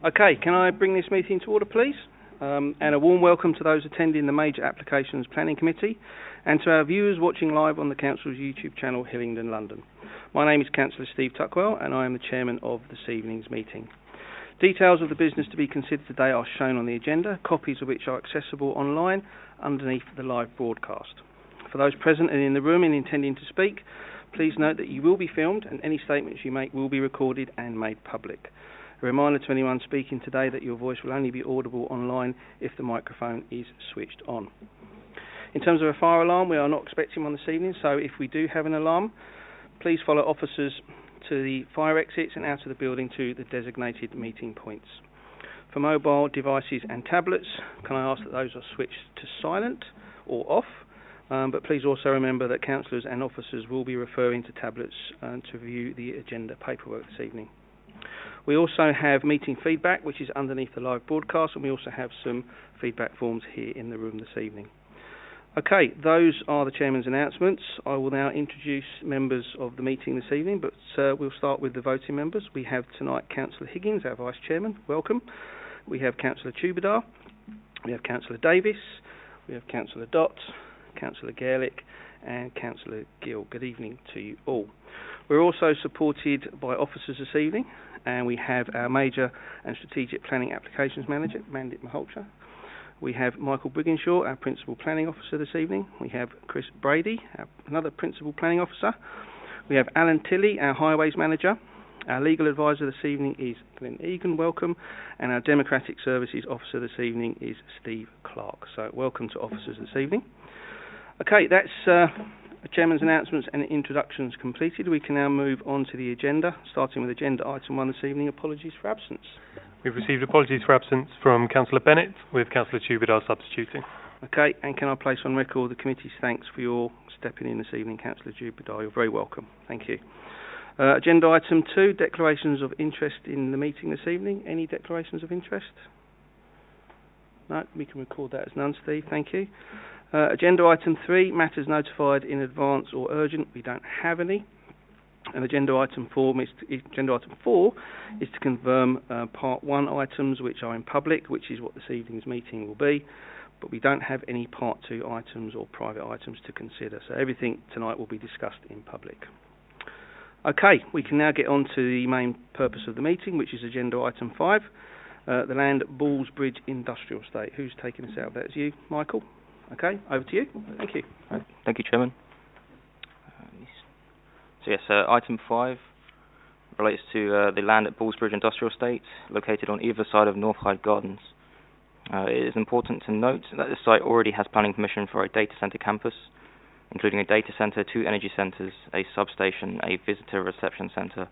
Okay, can I bring this meeting to order, please? And a warm welcome to those attending the Major Applications Planning Committee and to our viewers watching live on the Council's YouTube channel, Hillingdon, London. My name is Councillor Steve Tuckwell and I am the Chairman of this evening's meeting. Details of the business to be considered today are shown on the agenda, copies of which are accessible online underneath the live broadcast. For those present and in the room and intending to speak, please note that you will be filmed and any statements you make will be recorded and made public. A reminder to anyone speaking today that your voice will only be audible online if the microphone is switched on. In terms of a fire alarm, we are not expecting one this evening, so if we do have an alarm, please follow officers to the fire exits and out of the building to the designated meeting points. For mobile devices and tablets, can I ask that those are switched to silent or off? But please also remember that councillors and officers will be referring to tablets to view the agenda paperwork this evening. We also have meeting feedback, which is underneath the live broadcast, and we also have some feedback forms here in the room this evening. Okay, those are the Chairman's announcements. I will now introduce members of the meeting this evening, but we'll start with the voting members. We have tonight Councillor Higgins, our Vice Chairman. Welcome. We have Councillor Tuckwell. We have Councillor Davis. We have Councillor Dott, Councillor Garlick and Councillor Gill. Good evening to you all. We're also supported by officers this evening, and we have our Major and Strategic Planning Applications Manager, Mandip Maholcha. We have Michael Brigginshaw, our Principal Planning Officer this evening. We have Chris Brady, another Principal Planning Officer. We have Alan Tilley, our Highways Manager. Our Legal Advisor this evening is Glenn Egan, welcome. And our Democratic Services Officer this evening is Steve Clark. So welcome to officers this evening. Okay, that's the Chairman's announcements and introductions completed. We can now move on to the agenda, starting with agenda item 1 this evening, apologies for absence. We've received apologies for absence from Councillor Bennett, with Councillor Tuckwell substituting. Okay, and can I place on record the committee's thanks for your stepping in this evening, Councillor Tuckwell. You're very welcome. Thank you. Agenda item 2, declarations of interest in the meeting this evening. Any declarations of interest? No, we can record that as none, Steve. Thank you. Agenda item 3, matters notified in advance or urgent. We don't have any. And agenda item 4 is to confirm part 1 items which are in public, which is what this evening's meeting will be. But we don't have any part 2 items or private items to consider. So everything tonight will be discussed in public. Okay, we can now get on to the main purpose of the meeting, which is agenda item 5, the land Ballsbridge Industrial Estate. Who's taking us out? That's you, Michael. Okay, over to you. Thank you. Thank you, Chairman. So yes, item 5 relates to the land at Ballsbridge Industrial Estate, located on either side of Northwood Gardens. It is important to note that the site already has planning permission for a data centre campus, including a data centre, 2 energy centres, a substation, a visitor reception centre,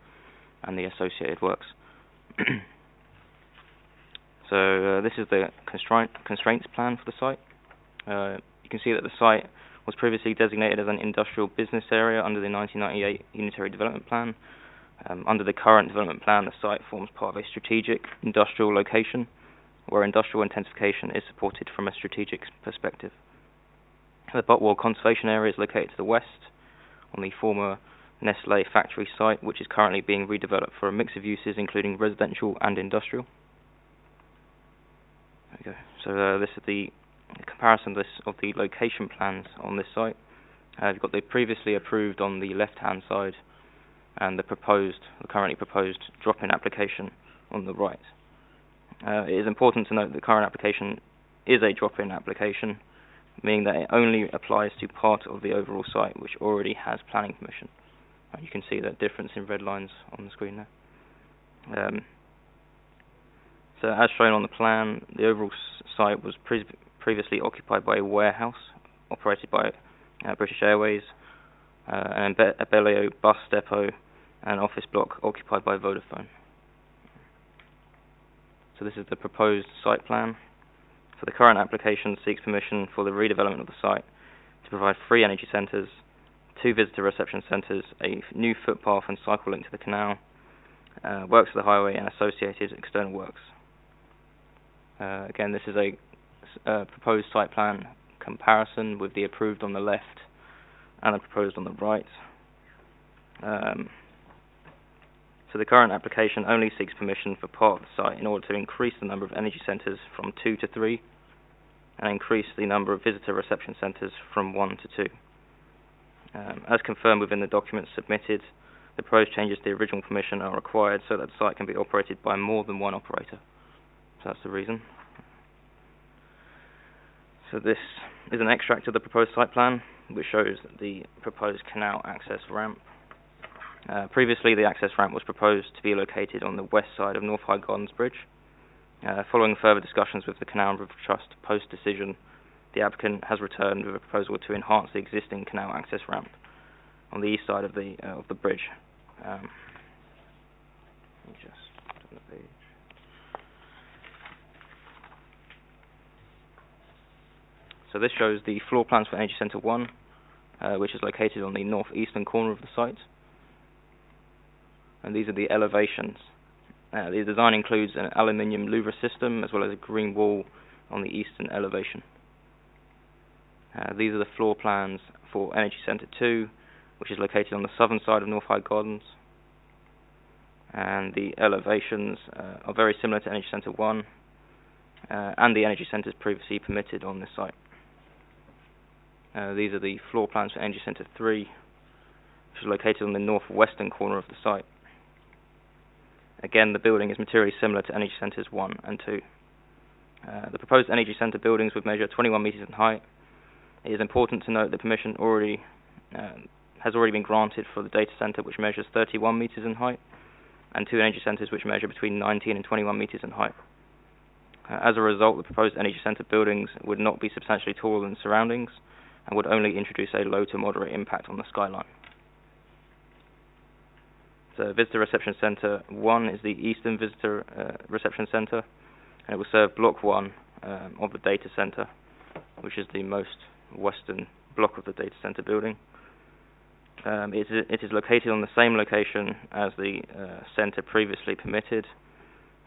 and the associated works. So this is the constraints plan for the site. You can see that the site was previously designated as an industrial business area under the 1998 Unitary Development Plan. Under the current development plan, the site forms part of a strategic industrial location where industrial intensification is supported from a strategic perspective. The Botwell Conservation Area is located to the west on the former Nestle factory site, which is currently being redeveloped for a mix of uses including residential and industrial. There we go. So this is the comparison of the location plans on this site. You've got the previously approved on the left-hand side and the currently proposed drop-in application on the right. It is important to note that the current application is a drop-in application, meaning that it only applies to part of the overall site which already has planning permission. You can see that difference in red lines on the screen there. So as shown on the plan, the overall site was previously occupied by a warehouse operated by British Airways, an Abellio bus depot, and an office block occupied by Vodafone. So this is the proposed site plan. So the current application seeks permission for the redevelopment of the site to provide 3 energy centres, 2 visitor reception centres, a new footpath and cycle link to the canal, works of the highway and associated external works. Again, this is a proposed site plan comparison with the approved on the left and the proposed on the right. So the current application only seeks permission for part of the site in order to increase the number of energy centres from 2 to 3 and increase the number of visitor reception centres from 1 to 2. As confirmed within the documents submitted, the proposed changes to the original permission are required so that the site can be operated by more than one operator. So that's the reason. So this is an extract of the proposed site plan, which shows the proposed canal access ramp. Previously, the access ramp was proposed to be located on the west side of Northwood Gardens Bridge. Following further discussions with the Canal River Trust post-decision, the applicant has returned with a proposal to enhance the existing canal access ramp on the east side of the bridge. Let me just turn the page. So this shows the floor plans for Energy Centre 1, which is located on the northeastern corner of the site. And these are the elevations. The design includes an aluminium louver system as well as a green wall on the eastern elevation. These are the floor plans for Energy Centre 2, which is located on the southern side of Northwood Gardens. And the elevations are very similar to Energy Centre 1 and the energy centres previously permitted on this site. These are the floor plans for Energy Centre 3, which is located on the northwestern corner of the site. Again, the building is materially similar to Energy Centres 1 and 2. The proposed Energy Centre buildings would measure 21 metres in height. It is important to note that permission has already been granted for the data centre, which measures 31 metres in height, and 2 energy centres which measure between 19 and 21 metres in height. As a result, the proposed Energy Centre buildings would not be substantially taller than surroundings and would only introduce a low to moderate impact on the skyline. So Visitor Reception Centre 1 is the Eastern Visitor Reception Centre, and it will serve Block 1 of the data centre, which is the most western block of the data centre building. It is located on the same location as the centre previously permitted.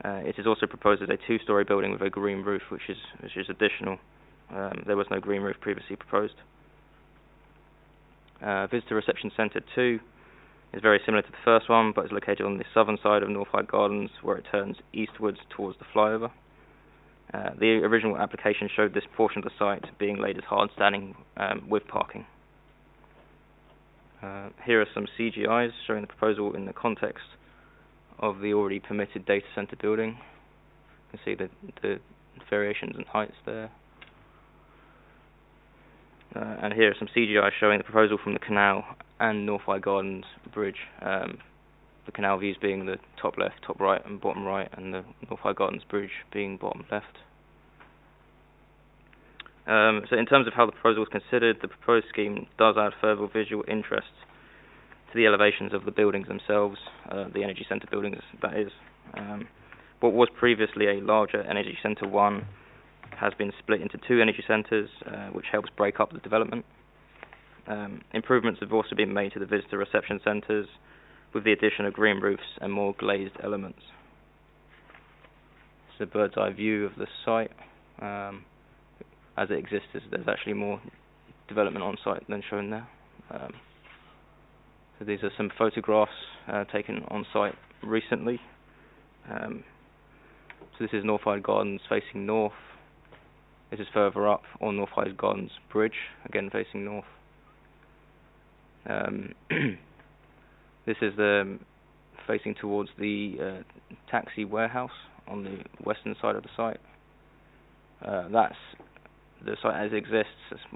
It is also proposed as a 2-storey building with a green roof, which is additional. There was no green roof previously proposed. Visitor Reception Centre 2 is very similar to the first one, but is located on the southern side of Northwood Gardens, where it turns eastwards towards the flyover. The original application showed this portion of the site being laid as hard standing with parking. Here are some CGIs showing the proposal in the context of the already permitted data centre building. You can see the variations in heights there. And here are some CGI showing the proposal from the canal and Northwood Gardens Bridge. The canal views being the top left, top right and bottom right, and the Northwood Gardens Bridge being bottom left. So in terms of how the proposal was considered, the proposed scheme does add further visual interest to the elevations of the buildings themselves, the Energy Centre buildings, that is. What was previously a larger Energy Centre 1 has been split into 2 energy centres, which helps break up the development. Improvements have also been made to the visitor reception centres with the addition of green roofs and more glazed elements. It's a bird's eye view of the site. As it exists, there's actually more development on site than shown there. So these are some photographs taken on site recently. So this is Northwood Gardens facing north. This is further up on Northwood Gardens Bridge, again facing north. This is facing towards the taxi warehouse on the western side of the site. That's the site as it exists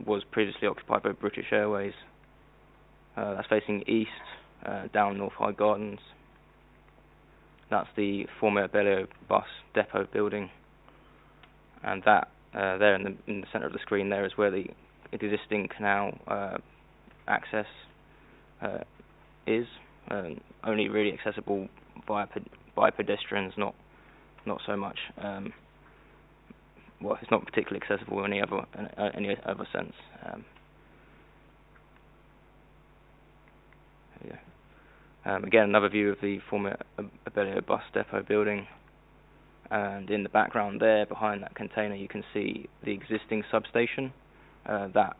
was previously occupied by British Airways. That's facing east, down Northwood Gardens. That's the former Bellio bus depot building, and that there in the centre of the screen there is where the existing canal access is, only really accessible by pedestrians, not so much. Well, it's not particularly accessible in any other sense. Again, another view of the former Abellio bus depot building, and in the background there, behind that container, you can see the existing substation that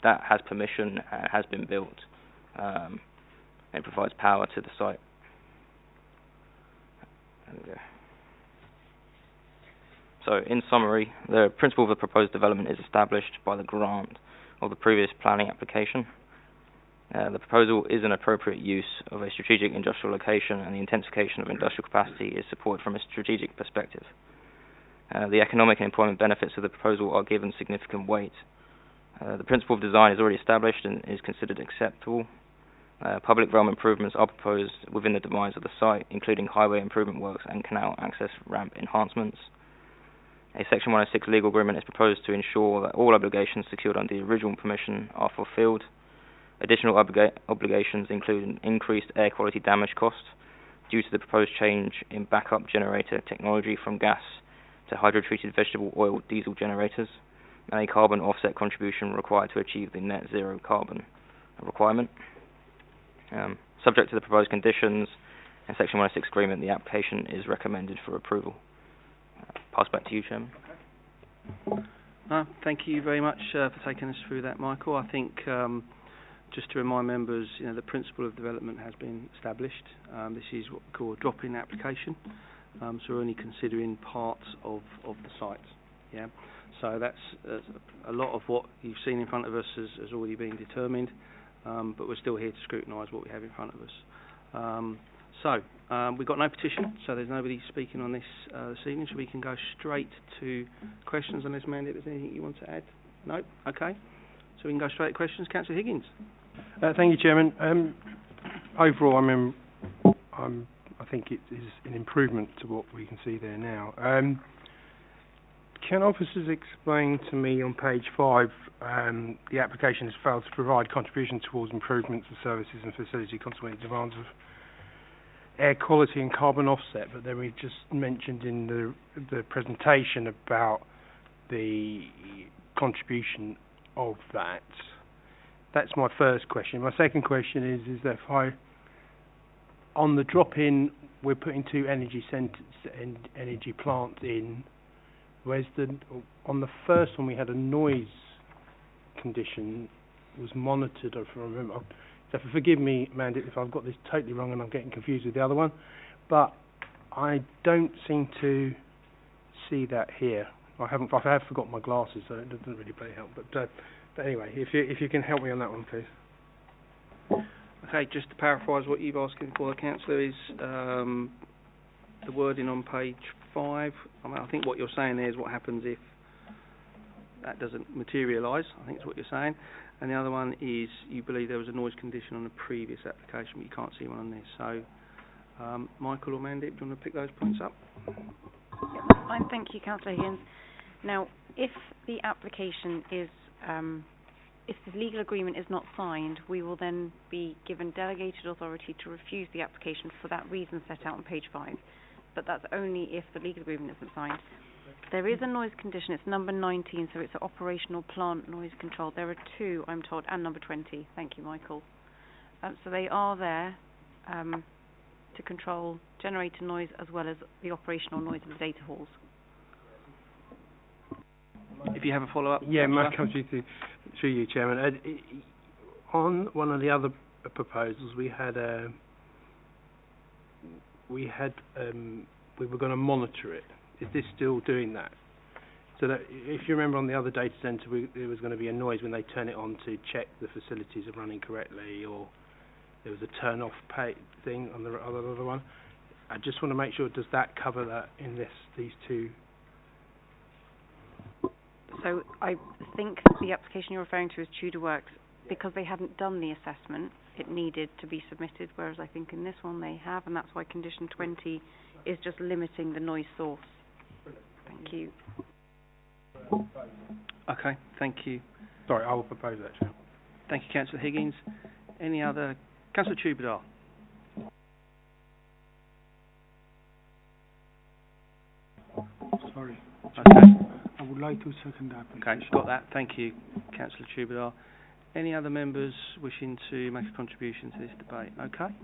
has permission and has been built. It provides power to the site. There we go. So, in summary, the principle of the proposed development is established by the grant of the previous planning application. The proposal is an appropriate use of a strategic industrial location, and the intensification of industrial capacity is supported from a strategic perspective. The economic and employment benefits of the proposal are given significant weight. The principle of design is already established and is considered acceptable. Public realm improvements are proposed within the demise of the site, including highway improvement works and canal access ramp enhancements. A Section 106 legal agreement is proposed to ensure that all obligations secured under the original permission are fulfilled. Additional obligations include increased air quality damage costs due to the proposed change in backup generator technology from gas to hydrotreated vegetable oil diesel generators, and a carbon offset contribution required to achieve the net zero carbon requirement. Subject to the proposed conditions in Section 106 agreement, the application is recommended for approval. Pass back to you, Chairman. Thank you very much for taking us through that, Michael. I think just to remind members, the principle of development has been established. This is what we call a drop-in application, so we're only considering parts of the site. Yeah, so that's a lot of what you've seen in front of us has already been determined, but we're still here to scrutinise what we have in front of us. So we've got no petition, so there's nobody speaking on this this evening, so we can go straight to questions, unless, Mandy, there's anything you want to add? No? Okay. So we can go straight to questions. Councillor Higgins. Thank you, Chairman. Overall, I think it is an improvement to what we can see there now. Can officers explain to me on page 5, the application has failed to provide contribution towards improvements of services and facility consequently demands of air quality and carbon offset, but then we just mentioned in the presentation about the contribution of that. That's my first question. My second question is that if on the drop-in, we're putting 2 energy centres and energy plants in. Whereas on the first one we had a noise condition was monitored, if I remember. So forgive me, Mandy, if I've got this totally wrong and I'm getting confused with the other one, but I don't seem to see that here. I have forgotten my glasses, so it doesn't really play help. But anyway, if you can help me on that one, please. Okay, just to paraphrase what you've asked for, Councillor, is the wording on page 5. I think what you're saying there is what happens if that doesn't materialise. I think that's what you're saying. And the other one is you believe there was a noise condition on the previous application, but you can't see one on this. So, Michael or Mandy, do you want to pick those points up? Yeah, that's fine. Thank you, Councillor Higgins. Now, if the application is, if the legal agreement is not signed, we will then be given delegated authority to refuse the application for that reason set out on page 5. But that's only if the legal agreement isn't signed. There is a noise condition, it's number 19, so it's an operational plant noise control. There are 2, I'm told, and number 20. Thank you, Michael. So they are there to control generator noise as well as the operational noise of the data halls. If you have a follow-up. Yeah, Mark, comes through you, Chairman. On one of the other proposals, we were going to monitor it. Is this still doing that? So that if you remember on the other data centre, there was going to be a noise when they turn it on to check the facilities are running correctly, or there was a turn-off thing on the other one. I just want to make sure, does that cover that in these 2? So I think the application you're referring to is Tudor Works. Because they hadn't done the assessment, it needed to be submitted, whereas I think in this one they have, and that's why condition 20 is just limiting the noise source. Thank you. Okay, thank you. Sorry, I will propose that, Chair. Thank you, Councillor Higgins. Any other? Councillor Tukwell. Sorry. Okay. I would like to second that. Okay, got that. Thank you, Councillor Tukwell. Any other members wishing to make a contribution to this debate? Okay.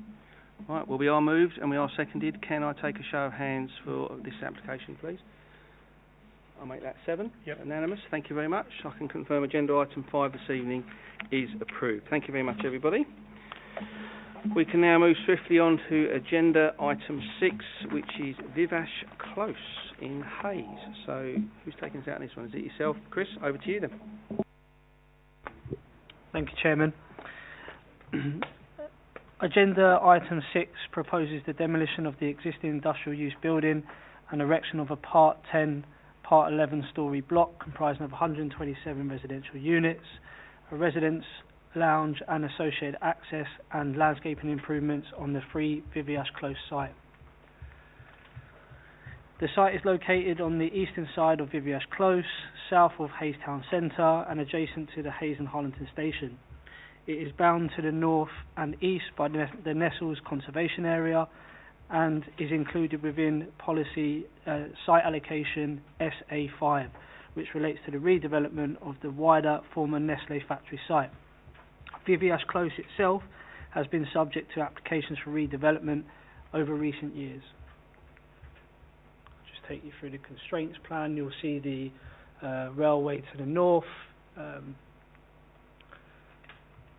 Right, well, we are moved and we are seconded. Can I take a show of hands for this application, please? I'll make that 7. Yep. Unanimous. Thank you very much. I can confirm agenda item 5 this evening is approved. Thank you very much, everybody. We can now move swiftly on to agenda item 6, which is Viveash Close in Hayes. So, who's taking us out on this one? Is it yourself, Chris? Over to you then. Thank you, Chairman. Agenda item 6 proposes the demolition of the existing industrial use building and erection of a Part 10, Part 11 storey block comprising of 127 residential units, a residence, lounge and associated access and landscaping improvements on the free Viveash Close site. The site is located on the eastern side of Viveash Close, south of Hayes Town Centre and adjacent to the Hayes and Harlington station. It is bound to the north and east by the Nestles Conservation Area and is included within policy site allocation SA5, which relates to the redevelopment of the wider former Nestle factory site. Viveash Close itself has been subject to applications for redevelopment over recent years. I'll just take you through the constraints plan. You'll see the railway to the north.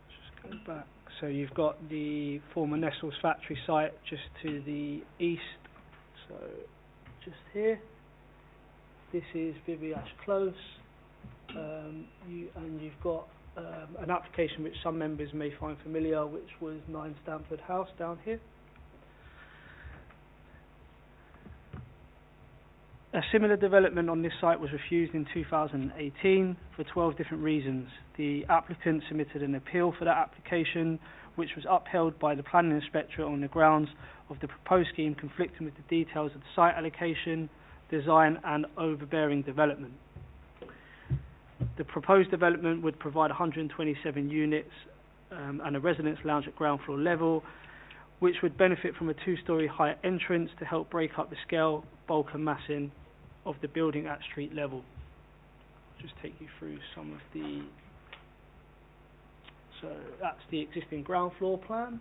Just go back. So you've got the former Nestles factory site just to the east. So just here. This is Viveash Close. You've got an application which some members may find familiar, which was 9 Stamford House down here. A similar development on this site was refused in 2018 for 12 different reasons. The applicant submitted an appeal for that application, which was upheld by the planning inspector on the grounds of the proposed scheme conflicting with the details of the site allocation, design and overbearing development. The proposed development would provide 127 units and a residence lounge at ground floor level, which would benefit from a 2-storey high entrance to help break up the scale, bulk and massing of the building at street level. Just take you through some of the... So that's the existing ground floor plan.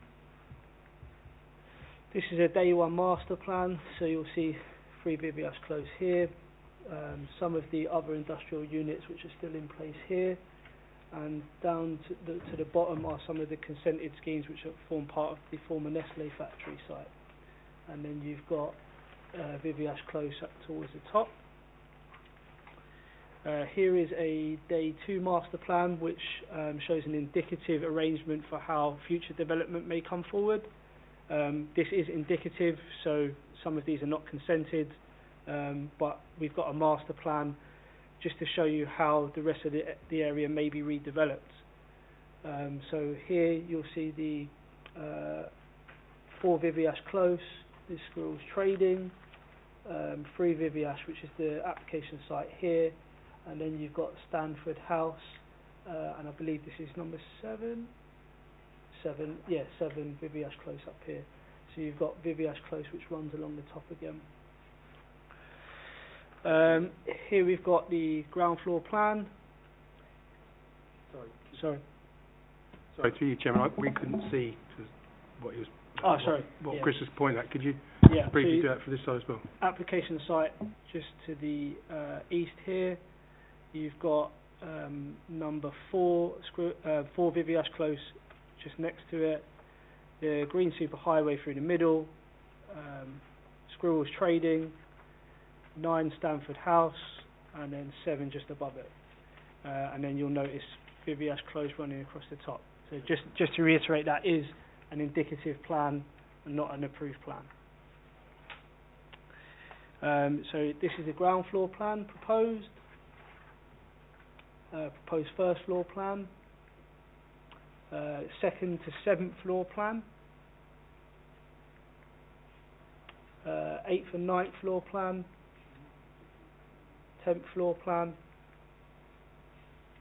This is a day one master plan, so you'll see 3 Viveash Close here. Some of the other industrial units which are still in place here, and down to the bottom are some of the consented schemes which form part of the former Nestle factory site. And then you've got Viveash Close up towards the top. Here is a day 2 master plan which shows an indicative arrangement for how future development may come forward. This is indicative, so some of these are not consented. But we've got a master plan just to show you how the rest of the area may be redeveloped. So here you'll see the 4 Viveash Close, this Squirrels Trading, 3 Viveash, which is the application site here, and then you've got Stanford House, and I believe this is number 7 Viveash Close up here. So you've got Viveash Close which runs along the top again. Here we've got the ground floor plan. Sorry, through you, Chairman, we couldn't see what he was... What Chris was pointing at. Could you briefly do that for this side as well? Application site just to the east here. You've got number 4 Viveash Close just next to it. The Green Superhighway through the middle. Squirrels Trading. 9 Stanford House, and then 7 just above it. And then you'll notice Viveash Close running across the top. So just to reiterate, that is an indicative plan and not an approved plan. So this is the ground floor plan proposed. Proposed first floor plan. 2nd to 7th floor plan. 8th and 9th floor plan. 10th floor plan,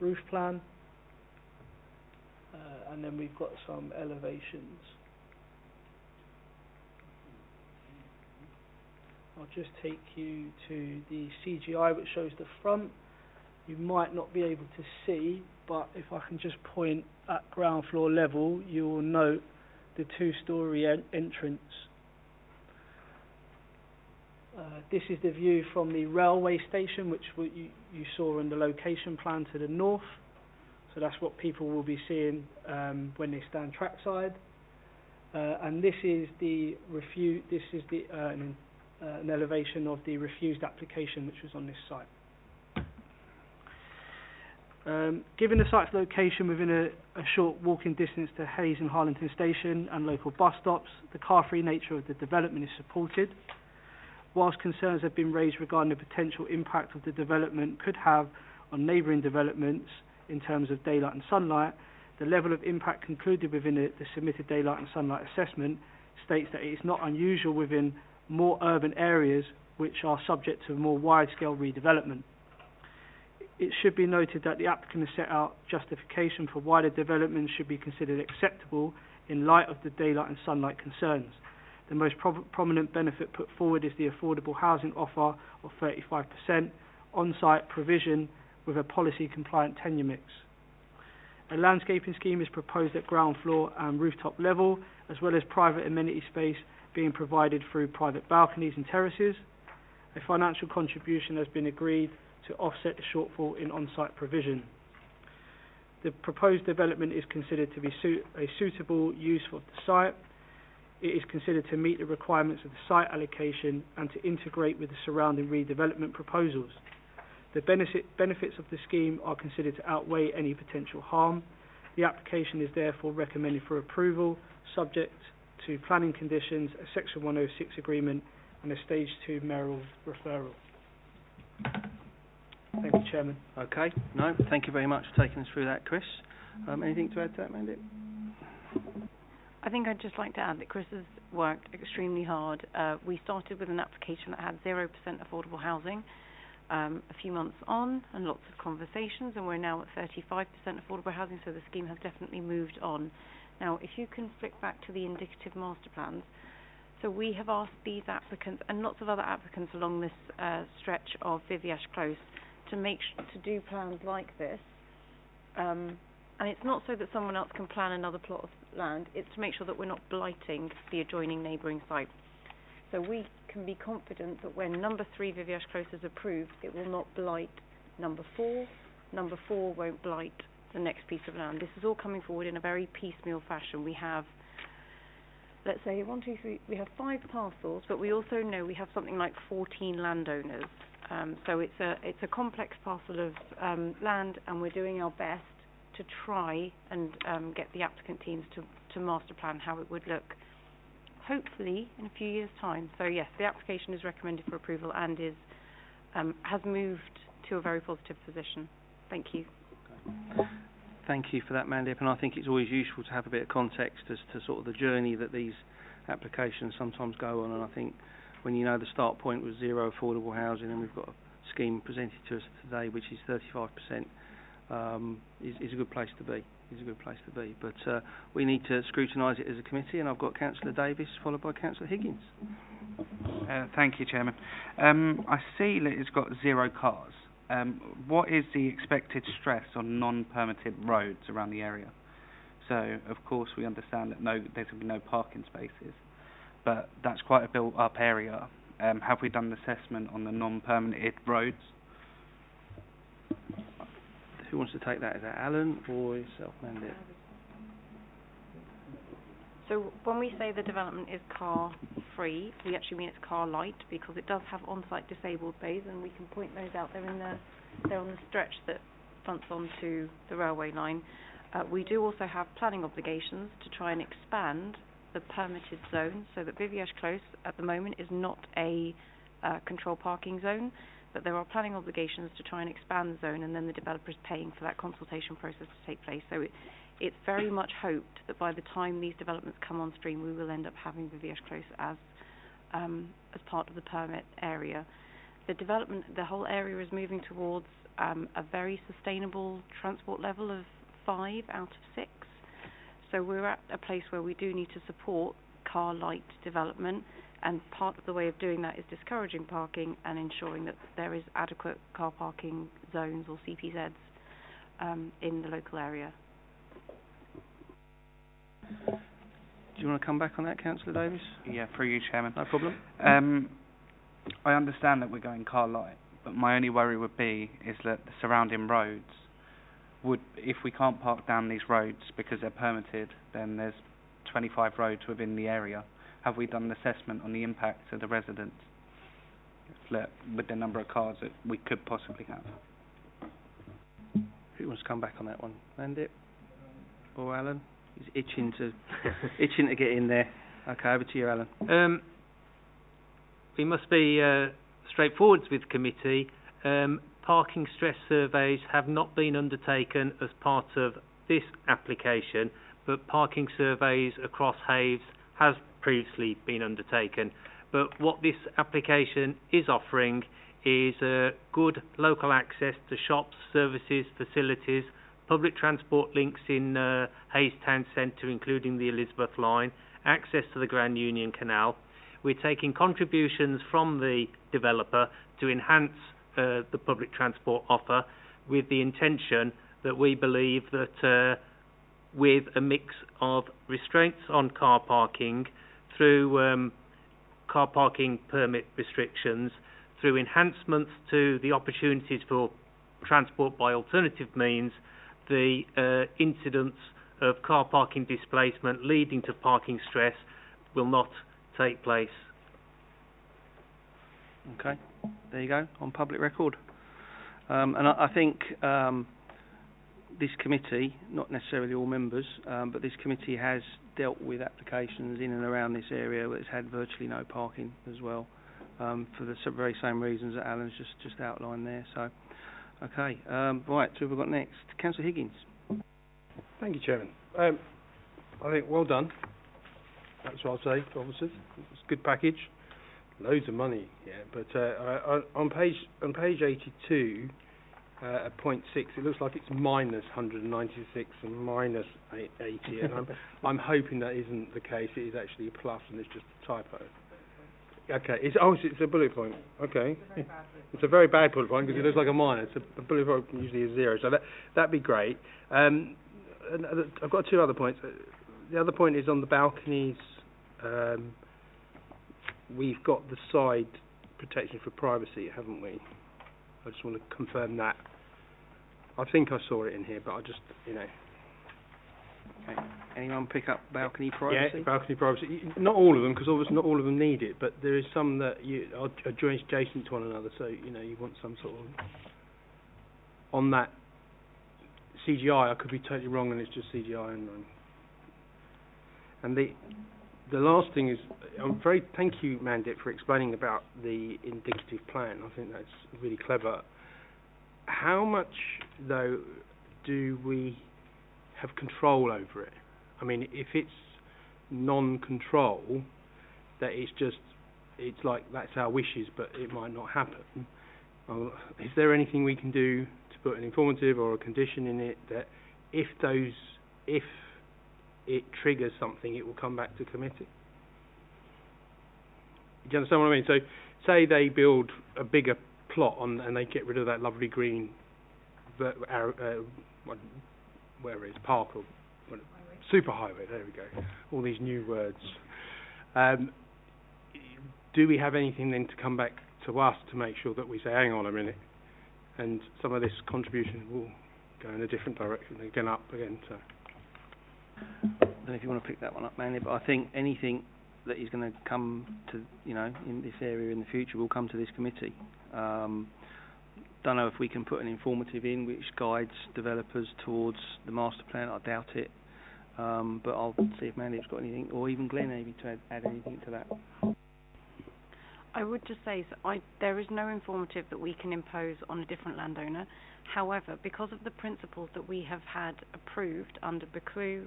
roof plan, and then we've got some elevations. I'll just take you to the CGI which shows the front. You might not be able to see, but if I can just point at ground floor level, you will note the 2-storey entrance. This is the view from the railway station, which you saw in the location plan to the north. So that's what people will be seeing when they stand trackside. and this is the an elevation of the refused application which was on this site. Given the site's location within a short walking distance to Hayes and Harlington Station and local bus stops, the car-free nature of the development is supported. Whilst concerns have been raised regarding the potential impact of the development could have on neighbouring developments in terms of daylight and sunlight, the level of impact concluded within the submitted daylight and sunlight assessment states that it is not unusual within more urban areas which are subject to more wide-scale redevelopment. It should be noted that the applicant has set out justification for why the development should be considered acceptable in light of the daylight and sunlight concerns. The most prominent benefit put forward is the affordable housing offer of 35%, on-site provision with a policy-compliant tenure mix. A landscaping scheme is proposed at ground floor and rooftop level, as well as private amenity space being provided through private balconies and terraces. A financial contribution has been agreed to offset the shortfall in on-site provision. The proposed development is considered to be a suitable use of the site. It is considered to meet the requirements of the site allocation and to integrate with the surrounding redevelopment proposals. The benefits of the scheme are considered to outweigh any potential harm. The application is therefore recommended for approval, subject to planning conditions, a Section 106 agreement and a Stage 2 mayoral referral. Thank you, Chairman. Okay, no, thank you very much for taking us through that, Chris. Anything to add to that, Mandy? I think I'd just like to add that Chris has worked extremely hard. We started with an application that had 0% affordable housing a few months on and lots of conversations, and we're now at 35% affordable housing, so the scheme has definitely moved on. Now, if you can flick back to the indicative master plans, so we have asked these applicants and lots of other applicants along this stretch of Viveash Close to do plans like this, and it's not so that someone else can plan another plot of land, it's to make sure that we're not blighting the adjoining neighbouring site. So we can be confident that when number 3 Viveash Close is approved, it will not blight number 4, number 4 won't blight the next piece of land. This is all coming forward in a very piecemeal fashion. We have, let's say, 1, 2, 3, we have 5 parcels, but we also know we have something like 14 landowners. So it's a complex parcel of land, and we're doing our best to try and get the applicant teams to master plan how it would look, hopefully in a few years' time. So yes, the application is recommended for approval and is has moved to a very positive position. Thank you. Okay. Thank you for that, Mandip, and I think it's always useful to have a bit of context as to sort of the journey that these applications sometimes go on, and I think when you know the start point was 0 affordable housing and we've got a scheme presented to us today which is 35%, is a good place to be. But we need to scrutinise it as a committee, and I've got Councillor Davis followed by Councillor Higgins. Thank you, Chairman. I see that it's got 0 cars. What is the expected stress on non-permitted roads around the area? So, of course, we understand that there's going to be no parking spaces, but that's quite a built-up area. Have we done an assessment on the non-permitted roads? Who wants to take that? Is that Alan or yourself, Mandy? So when we say the development is car-free, we actually mean it's car-light, because it does have on-site disabled bays, and we can point those out. They're on the stretch that fronts onto the railway line. We do also have planning obligations to try and expand the permitted zone, so that Viveash Close at the moment is not a control parking zone, but there are planning obligations to try and expand the zone, and then the developer is paying for that consultation process to take place. So it's very much hoped that by the time these developments come on stream, we will end up having Viveash Close as part of the permit area. The development, the whole area is moving towards a very sustainable transport level of 5 out of 6. So we're at a place where we do need to support car-light development, and part of the way of doing that is discouraging parking and ensuring that there is adequate car parking zones or CPZs in the local area. Do you want to come back on that, Councillor Davis? Yeah, through you, Chairman. No problem. I understand that we're going car-light, but my only worry would be is that the surrounding roads if we can't park down these roads because they're permitted, then there's 25 roads within the area. Have we done an assessment on the impact to the residents with the number of cars that we could possibly have? Who wants to come back on that one? Mandip or Alan? He's itching to get in there. Okay, over to you, Alan. We must be straightforward with committee. Parking stress surveys have not been undertaken as part of this application, but parking surveys across Haves has previously been undertaken. But what this application is offering is good local access to shops, services, facilities, public transport links in Hayes Town Centre, including the Elizabeth Line, access to the Grand Union Canal. We're taking contributions from the developer to enhance the public transport offer, with the intention that we believe that with a mix of restraints on car parking through car parking permit restrictions, through enhancements to the opportunities for transport by alternative means, the incidence of car parking displacement leading to parking stress will not take place. Okay, there you go, on public record. And I think this committee, not necessarily all members, but this committee has dealt with applications in and around this area where it's had virtually no parking as well, for the very same reasons that Alan's just outlined there. So, okay, right, so who have we got next? Councillor Higgins. Thank you, Chairman. I think well done. That's what I'll say to officers. It's a good package. Loads of money, yeah. But on page 82, at point 6, it looks like it's minus 196 and minus 80, and I'm hoping that isn't the case. It is actually a plus, and it's just a typo. Okay, it's a bullet point. Okay, it's a very bad bullet point because it looks like a minus. A bullet point usually is 0, so that'd be great. And I've got 2 other points. The other point is on the balconies. We've got the side protection for privacy, haven't we? I just want to confirm that. I think I saw it in here, but I just, Okay. Anyone pick up balcony privacy? Yeah, balcony privacy. Not all of them, because obviously not all of them need it, but there is some that are adjacent to one another, so, you want some sort of... On that CGI, I could be totally wrong and it's just CGI. And the last thing is, thank you, Mandip, for explaining about the indicative plan. I think that's really clever. How much, though, do we have control over it? I mean, if it's non-control, that it's like that's our wishes, but it might not happen. Is there anything we can do to put an informative or a condition in it that if it triggers something, it will come back to committee? Do you understand what I mean? So, say they build a bigger plot and they get rid of that lovely green, whatever it is, park or superhighway. There we go. All these new words. Do we have anything then to come back to us to make sure that we say, hang on a minute, and some of this contribution will go in a different direction, again up again. So. I don't know if you want to pick that one up, Manny, but I think anything that is going to come to, in this area in the future will come to this committee. Don't know if we can put an informative in which guides developers towards the master plan. I doubt it. But I'll see if Mandy's got anything, or even Glenn maybe to add anything to that. I would just say there is no informative that we can impose on a different landowner. However, because of the principles that we have had approved under Becru,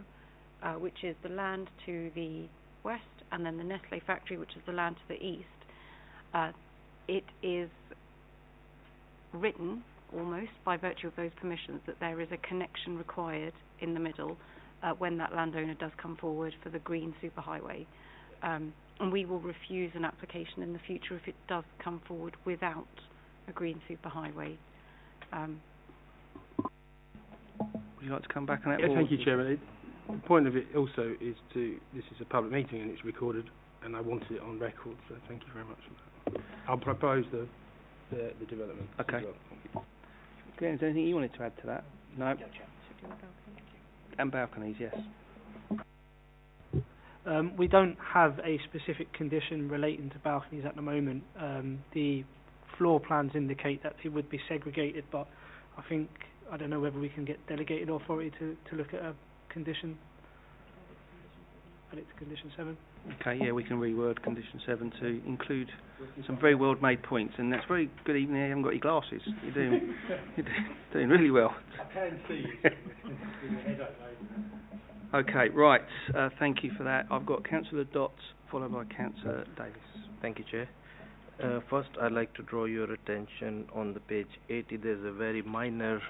which is the land to the west, and then the Nestle factory, which is the land to the east, it is written almost by virtue of those permissions that there is a connection required in the middle when that landowner does come forward for the green superhighway. And we will refuse an application in the future if it does come forward without a green superhighway. Would you like to come back on that? Yeah, thank you, Chairman. The point of it also is this is a public meeting and it's recorded, and I wanted it on record, so thank you very much for that. I'll propose the development. Okay. As well. Glenn, is there anything you wanted to add to that? No. And balconies, yes. We don't have a specific condition relating to balconies at the moment. The floor plans indicate that it would be segregated, but I don't know whether we can get delegated authority to look at a condition. Add it to condition 7. Okay, yeah, we can reword condition 7 to include some very well-made points, and that's very good even if you haven't got your glasses. You're doing really well. I can see you. Okay, right, thank you for that. I've got Councillor Dott, followed by Councillor Davis. Thank you, Chair. First, I'd like to draw your attention on the page 80. There's a very minor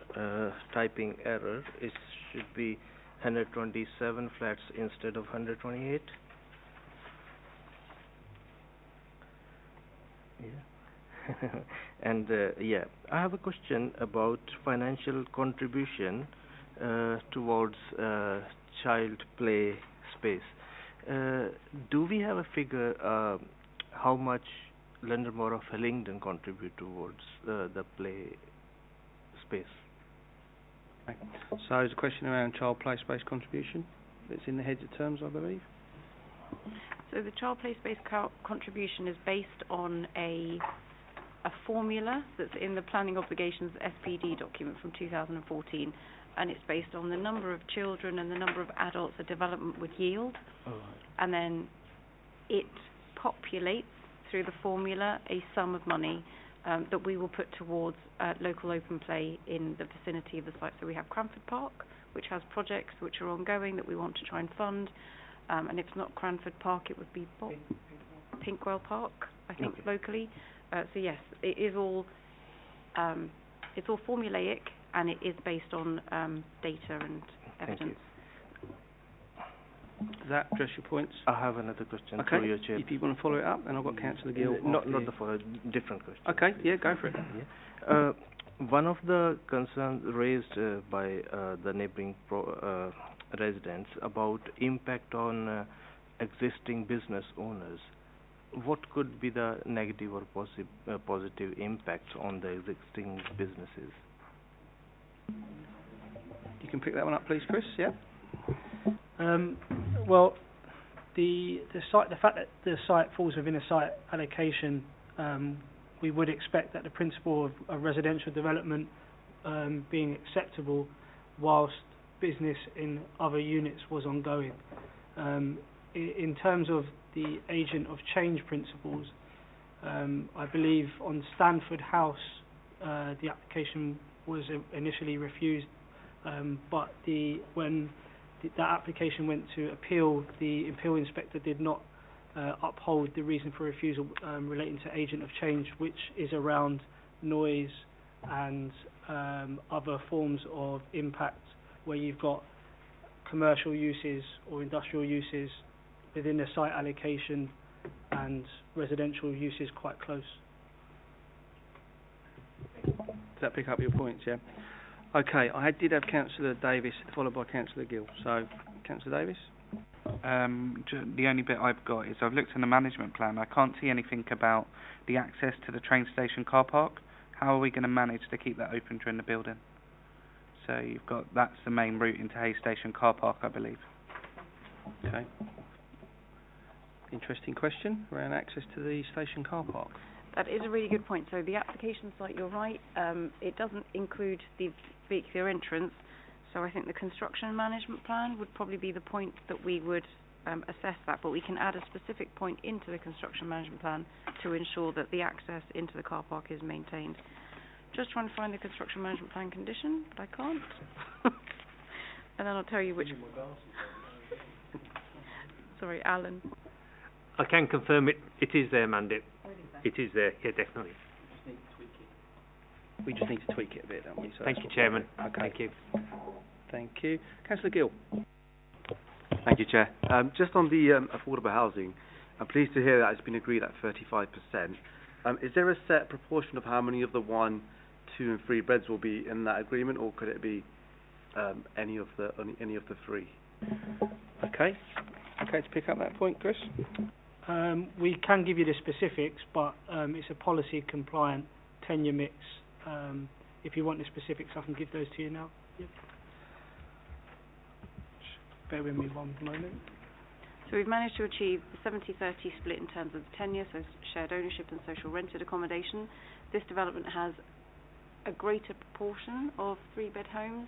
typing error. It should be 127 flats instead of 128. Yeah. And I have a question about financial contribution towards child play space. Do we have a figure how much Londonmore of Hillingdon contribute towards the play space? Okay. So there's a question around child play space contribution. It's in the heads of terms, I believe. So the child play space contribution is based on a formula that's in the planning obligations SPD document from 2014, and it's based on the number of children and the number of adults a development would yield. Oh. And then it populates through the formula a sum of money that we will put towards local open play in the vicinity of the site. So we have Cranford Park, which has projects which are ongoing that we want to try and fund, and if it's not Cranford Park, it would be Pinkwell Park, I think, locally. So yes, it is all it's all formulaic, and it is based on data and evidence. Does that address your points? I have another question Okay. for your Chair. If you want to follow it up, then I've got Councillor Gill. Not the follow, different question. Okay, yeah, go for it. Yeah. One of the concerns raised by the neighbouring residents about impact on existing business owners. What could be the negative or positive impacts on the existing businesses? You can pick that one up, please, Chris. Yeah. Well, the fact that the site falls within a site allocation, we would expect that the principle of residential development being acceptable whilst business in other units was ongoing. In terms of the agent of change principles, I believe on Stanford House the application was initially refused, but when that application went to appeal, the appeal inspector did not uphold the reason for refusal relating to agent of change, which is around noise and other forms of impact where you've got commercial uses or industrial uses within the site allocation and residential uses quite close. Does that pick up your points, yeah? Okay, I did have Councillor Davis followed by Councillor Gill. So, Councillor Davis? The only bit I've got is I've looked in the management plan. I can't see anything about the access to the train station car park. How are we going to manage to keep that open during the building? So you've got, that's the main route into Hay Station car park, I believe. Okay. Interesting question around access to the station car park. That is a really good point. So the application site, you're right, it doesn't include the vehicular entrance, so I think the construction management plan would probably be the point that we would assess that, but we can add a specific point into the construction management plan to ensure that the access into the car park is maintained. Just trying to find the construction management plan condition, but I can't. And then I'll tell you which... Sorry, Alan. I can confirm it is there, Mandy. It is there, yeah, definitely. We just need to tweak it a bit, don't we? So Thank you, Chairman. Okay. Thank you. Thank you. Councillor Gill. Thank you, Chair. Just on the affordable housing, I'm pleased to hear that it's been agreed at 35%. Is there a set proportion of how many of the 1, 2 and 3 beds will be in that agreement, or could it be any of the 3? Okay. Okay, to pick up that point, Chris? We can give you the specifics, but it's a policy compliant tenure mix. If you want the specifics, I can give those to you now. Yep. Bear with me one moment. So So we've managed to achieve the 70-30 split in terms of the tenure, so shared ownership and social rented accommodation. This development has a greater proportion of 3-bed homes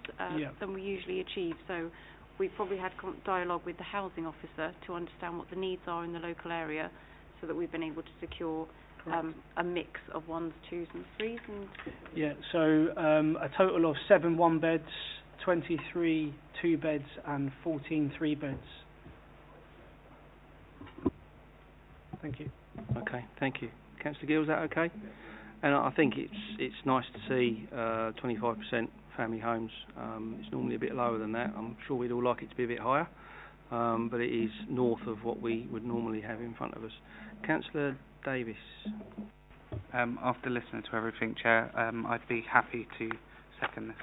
than we usually achieve. So we've probably had dialogue with the housing officer to understand what the needs are in the local area, so that we've been able to secure a mix of 1s, 2s and 3s. Yeah, so a total of 7 1-beds, 23 2-beds and 14 3-beds. Thank you. Okay, thank you. Councillor Gill, is that okay? And I think it's nice to see 25% family homes. It's normally a bit lower than that. I'm sure we'd all like it to be a bit higher, but it is north of what we would normally have in front of us. Councillor Davis. After listening to everything, Chair, I'd be happy to second this.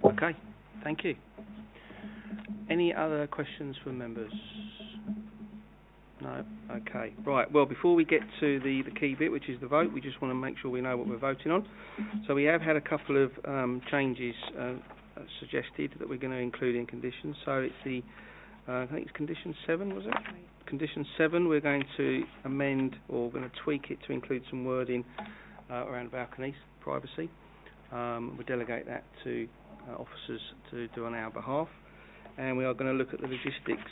Okay, thank you. Any other questions from members? No? Okay. Right, well, before we get to the key bit, which is the vote, we just want to make sure we know what we're voting on. So we have had a couple of changes suggested that we're going to include in conditions. So it's the, I think it's condition 7, was it? Right. Condition 7, we're going to amend, or we're going to tweak it to include some wording around balconies, privacy. We'll delegate that to officers to do on our behalf. And we are going to look at the logistics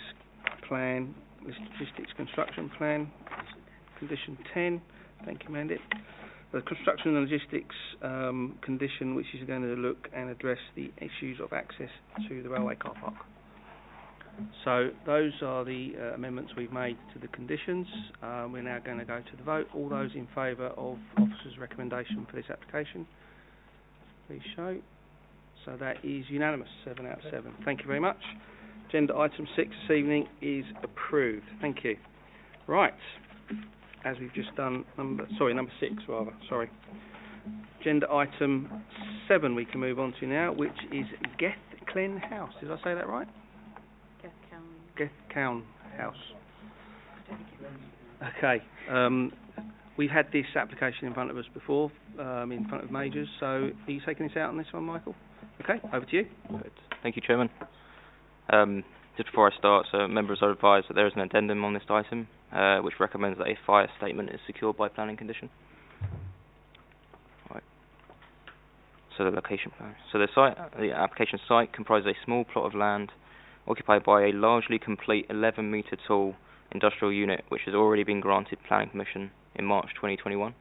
plan, logistics construction plan, condition 10. Thank you, Mandit. The construction and logistics condition, which is going to look and address the issues of access to the railway car park. So those are the amendments we've made to the conditions. We're now going to go to the vote. All those in favour of officer's recommendation for this application, please show. So that is unanimous, 7 out of 7. Thank you very much. Agenda item 6 this evening is approved. Thank you. Right, as we've just done, number 6 rather, sorry. Agenda item 7 we can move on to now, which is Gethceln House. Did I say that right? Gethceln House. Okay. We've had this application in front of us before, in front of Majors, so are you taking this out on this one, Michael? Okay, over to you. Good. Thank you, Chairman. Just before I start, so members are advised that there is an addendum on this item, which recommends that a fire statement is secured by planning condition. Right. So the location plan. So the application site comprises a small plot of land occupied by a largely complete 11-metre tall industrial unit, which has already been granted planning permission in March 2021.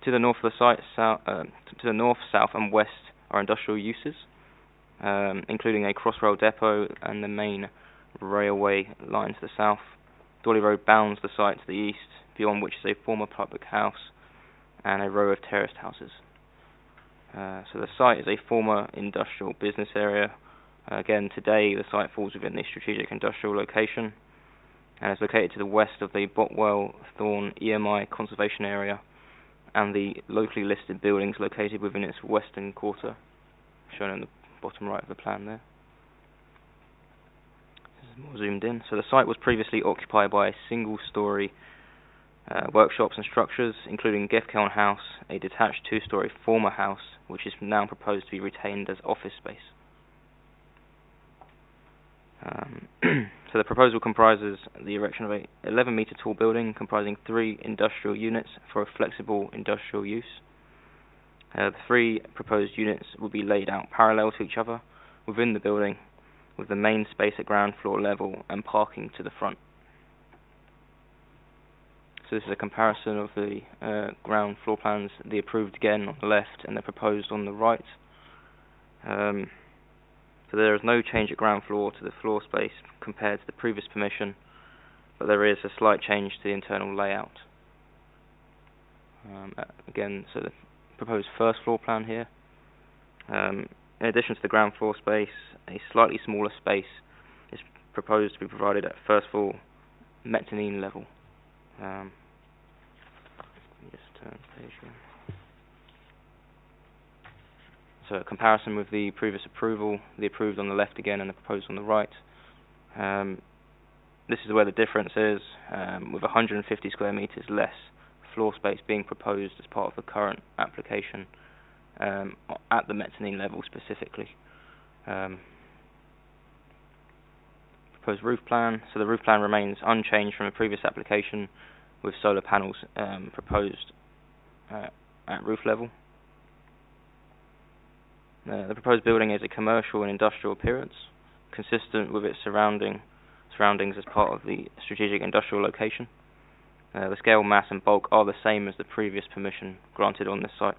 To the north of the site, to the north, south and west are industrial uses, including a crossrail depot and the main railway line to the south. Dawley Road bounds the site to the east, beyond which is a former public house and a row of terraced houses. So the site is a former industrial business area. Again, today the site falls within the strategic industrial location and is located to the west of the Botwell-Thorne EMI conservation area and the locally listed buildings located within its western quarter, shown in the bottom right of the plan there. This is more zoomed in. So the site was previously occupied by a single-storey workshops and structures, including Gethceln House, a detached 2-storey former house, which is now proposed to be retained as office space. So the proposal comprises the erection of a 11-metre tall building comprising 3 industrial units for a flexible industrial use. The 3 proposed units will be laid out parallel to each other within the building, with the main space at ground floor level and parking to the front. So this is a comparison of the ground floor plans, the approved again on the left and the proposed on the right. So there is no change at ground floor to the floor space compared to the previous permission, but there is a slight change to the internal layout. Again, so the proposed first floor plan here. In addition to the ground floor space, a slightly smaller space is proposed to be provided at first floor mezzanine level. Just turn the page here. So a comparison with the previous approval, the approved on the left again and the proposed on the right. This is where the difference is, with 150 square metres less floor space being proposed as part of the current application, at the mezzanine level specifically. Proposed roof plan. So the roof plan remains unchanged from a previous application, with solar panels proposed at roof level. The proposed building is a commercial and industrial appearance, consistent with its surroundings as part of the strategic industrial location. The scale, mass and bulk are the same as the previous permission granted on this site.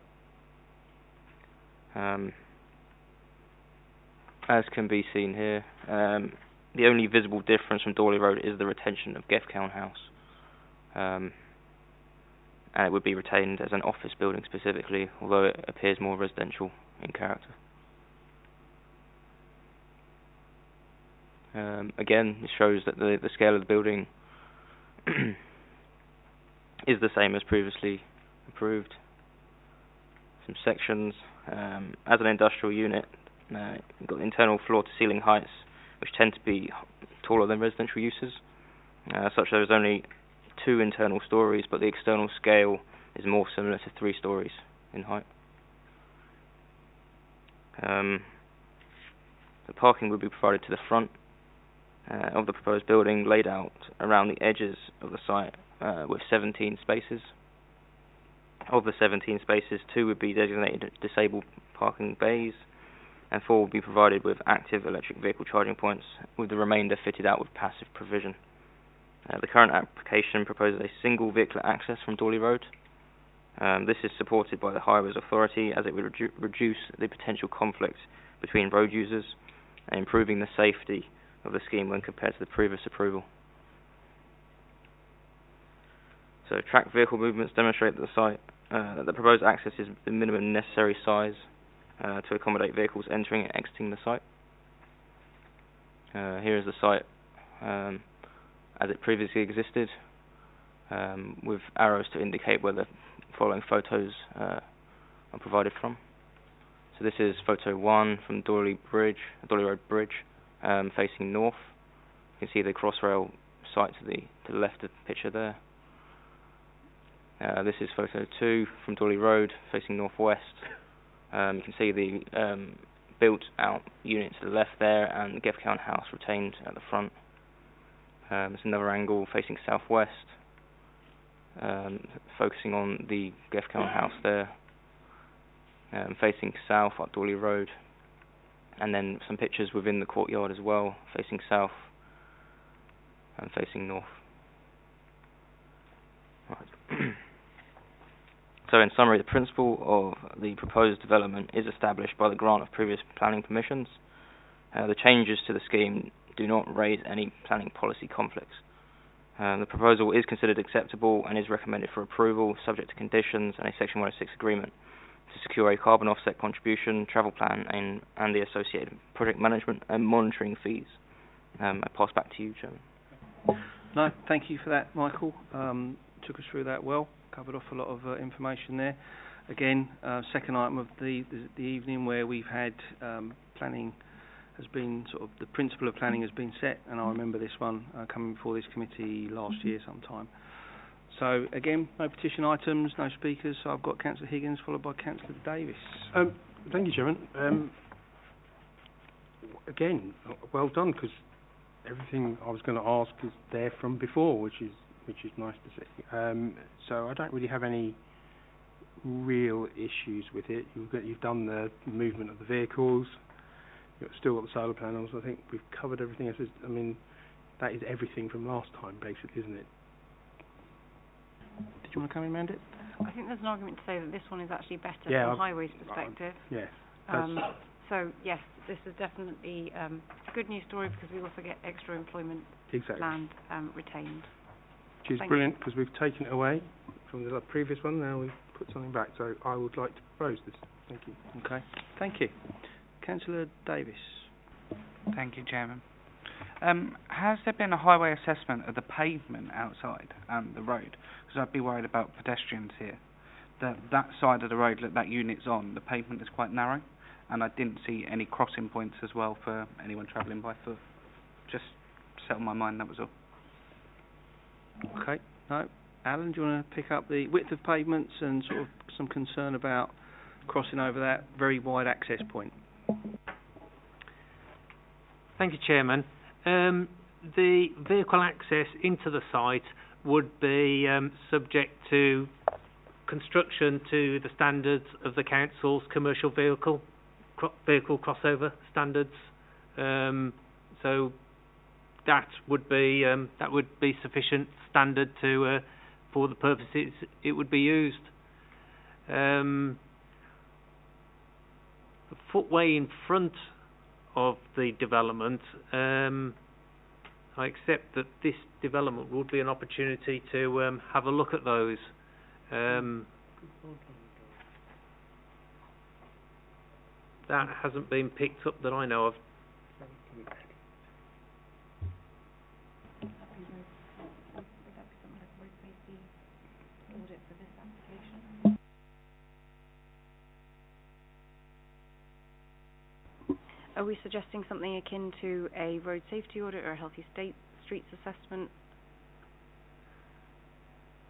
As can be seen here, the only visible difference from Dawley Road is the retention of Gethceln House, and it would be retained as an office building specifically, although it appears more residential in character. Again, this shows that the scale of the building is the same as previously approved. Some sections. As an industrial unit, you've got internal floor-to-ceiling heights, which tend to be taller than residential uses. Such there is only 2 internal stories, but the external scale is more similar to 3 stories in height. The parking would be provided to the front of the proposed building, laid out around the edges of the site with 17 spaces. Of the 17 spaces, 2 would be designated disabled parking bays, and 4 would be provided with active electric vehicle charging points, with the remainder fitted out with passive provision. The current application proposes a single vehicular access from Dawley Road. This is supported by the Highways Authority, as it would reduce the potential conflict between road users and improving the safety of the scheme when compared to the previous approval. So tracked vehicle movements demonstrate that the proposed access is the minimum necessary size to accommodate vehicles entering and exiting the site. Here is the site as it previously existed, with arrows to indicate where the following photos are provided from. So this is photo 1 from Dawley Road Bridge, facing north. You can see the Crossrail site to the left of the picture there. This is photo 2 from Dawley Road, facing northwest. You can see the built-out unit to the left there, and the Gethceln House retained at the front. There's another angle facing southwest, focusing on the Gethceln House there, facing south up Dawley Road, and then some pictures within the courtyard as well, facing south and facing north. Right. So in summary, the principle of the proposed development is established by the grant of previous planning permissions. The changes to the scheme do not raise any planning policy conflicts. The proposal is considered acceptable and is recommended for approval, subject to conditions and a Section 106 agreement to secure a carbon offset contribution, travel plan and the associated project management and monitoring fees. I pass back to you, Chairman. No, thank you for that, Michael. Took us through that well. Covered off a lot of information there. Again, second item of the evening where we've had planning has been the principle of planning has been set, and I remember this one coming before this committee last year sometime. So again, no petition items, no speakers. So I've got Councillor Higgins followed by Councillor Davis. Thank you, Chairman. Again, well done, because everything I was going to ask is there from before, which is nice to see. So I don't really have any real issues with it. You've done the movement of the vehicles. You've still got the solar panels. I think we've covered everything. I mean, that is everything from last time, basically, isn't it? Did you want to come in, Mandit? I think there's an argument to say that this one is actually better Yeah, from Highways' perspective. Yeah. So yes, this is definitely a good news story, because we also get extra employment land retained. Which is brilliant, because we've taken it away from the previous one. Now we've put something back. So I would like to propose this. Thank you. Okay. Thank you. Councillor Davis. Thank you, Chairman. Has there been a highway assessment of the pavement outside the road? Because I'd be worried about pedestrians here. That side of the road that unit's on, the pavement is quite narrow, and I didn't see any crossing points as well for anyone travelling by foot. Just settled my mind, that was all. Okay. No. Alan, do you want to pick up the width of pavements and some concern about crossing over that very wide access point. Thank you, Chairman. The vehicle access into the site would be subject to construction to the standards of the council's commercial vehicle crossover standards. So that would be sufficient standard to for the purposes it would be used. The footway in front of the development, I accept that this development would be an opportunity to have a look at those. That hasn't been picked up that I know of. Are we suggesting something akin to a road safety audit or a healthy streets assessment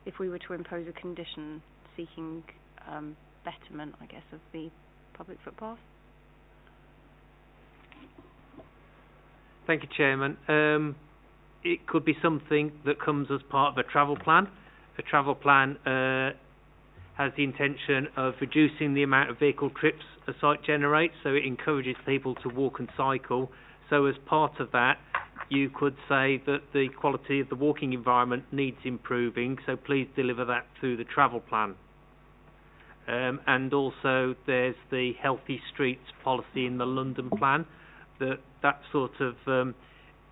if we were to impose a condition seeking betterment, I guess, of the public footpath? Thank you, Chairman. It could be something that comes as part of a travel plan. A travel plan has the intention of reducing the amount of vehicle trips a site generates, so it encourages people to walk and cycle. So as part of that, you could say that the quality of the walking environment needs improving, so please deliver that through the travel plan. And also there's the healthy streets policy in the London plan that sort of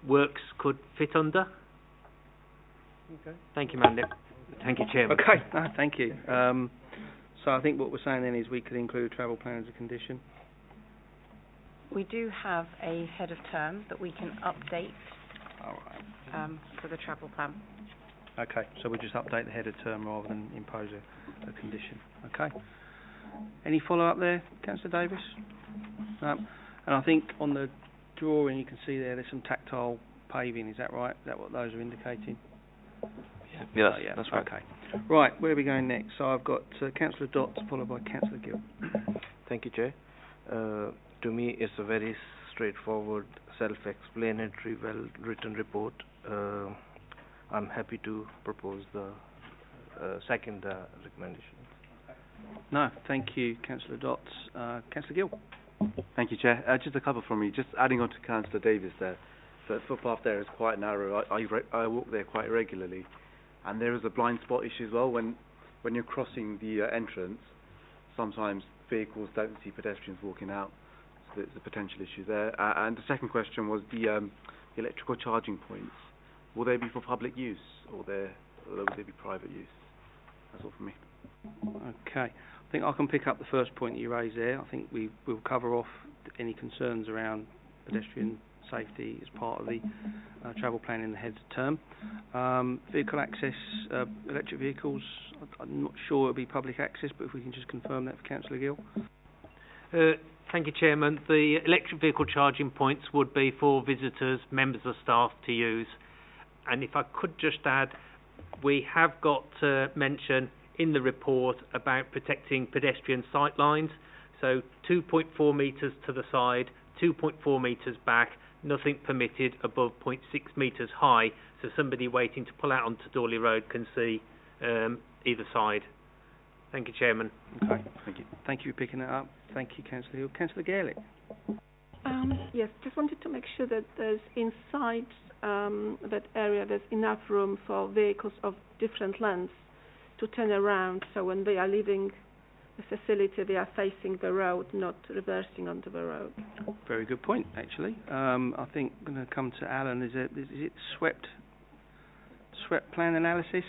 works could fit under. Okay. Thank you, Mandy. Thank you, Chairman. Okay, no, thank you. So I think what we're saying then is we could include a travel plan as a condition. We do have a head of term that we can update for the travel plan. Okay, so we'll just update the head of term rather than impose a condition. Okay. Any follow-up there, Councillor Davis? No. And I think on the drawing you can see there's some tactile paving, is that right? Is that what those are indicating? Yeah, that's right. Okay. Right, where are we going next? So I've got Councillor Dotts followed by Councillor Gill. Thank you, Chair. To me, it's a very straightforward, self-explanatory, well-written report. I'm happy to propose the second recommendation. No, thank you, Councillor Dotts. Councillor Gill. Thank you, Chair. Just a couple from me. Just adding on to Councillor Davis there. The footpath there is quite narrow. I walk there quite regularly, and there is a blind spot issue as well. When you're crossing the entrance, sometimes vehicles don't see pedestrians walking out, so there's a potential issue there. And the second question was the electrical charging points. Will they be for public use, or will they be private use? That's all from me. Okay. I think I can pick up the first point you raised there. I think we'll cover off any concerns around pedestrian safety as part of the travel plan in the head's term. Vehicle access, electric vehicles, I'm not sure it'll be public access, but if we can just confirm that for Councillor Gill. Thank you, Chairman. The electric vehicle charging points would be for visitors, members of staff to use. And if I could just add, we have got mention in the report about protecting pedestrian sight lines. So 2.4 metres to the side, 2.4 metres back, nothing permitted above 0.6 metres high, so somebody waiting to pull out onto Dawley Road can see either side. Thank you, Chairman. Okay, thank you. Thank you for picking that up. Thank you, Councillor Hill. Councillor Gaelic. Yes, just wanted to make sure that there's inside that area there's enough room for vehicles of different lengths to turn around, so when they are leaving the facility they are facing the road, not reversing onto the road. Very good point, actually. I think I'm going to come to Alan. Is it swept plan analysis?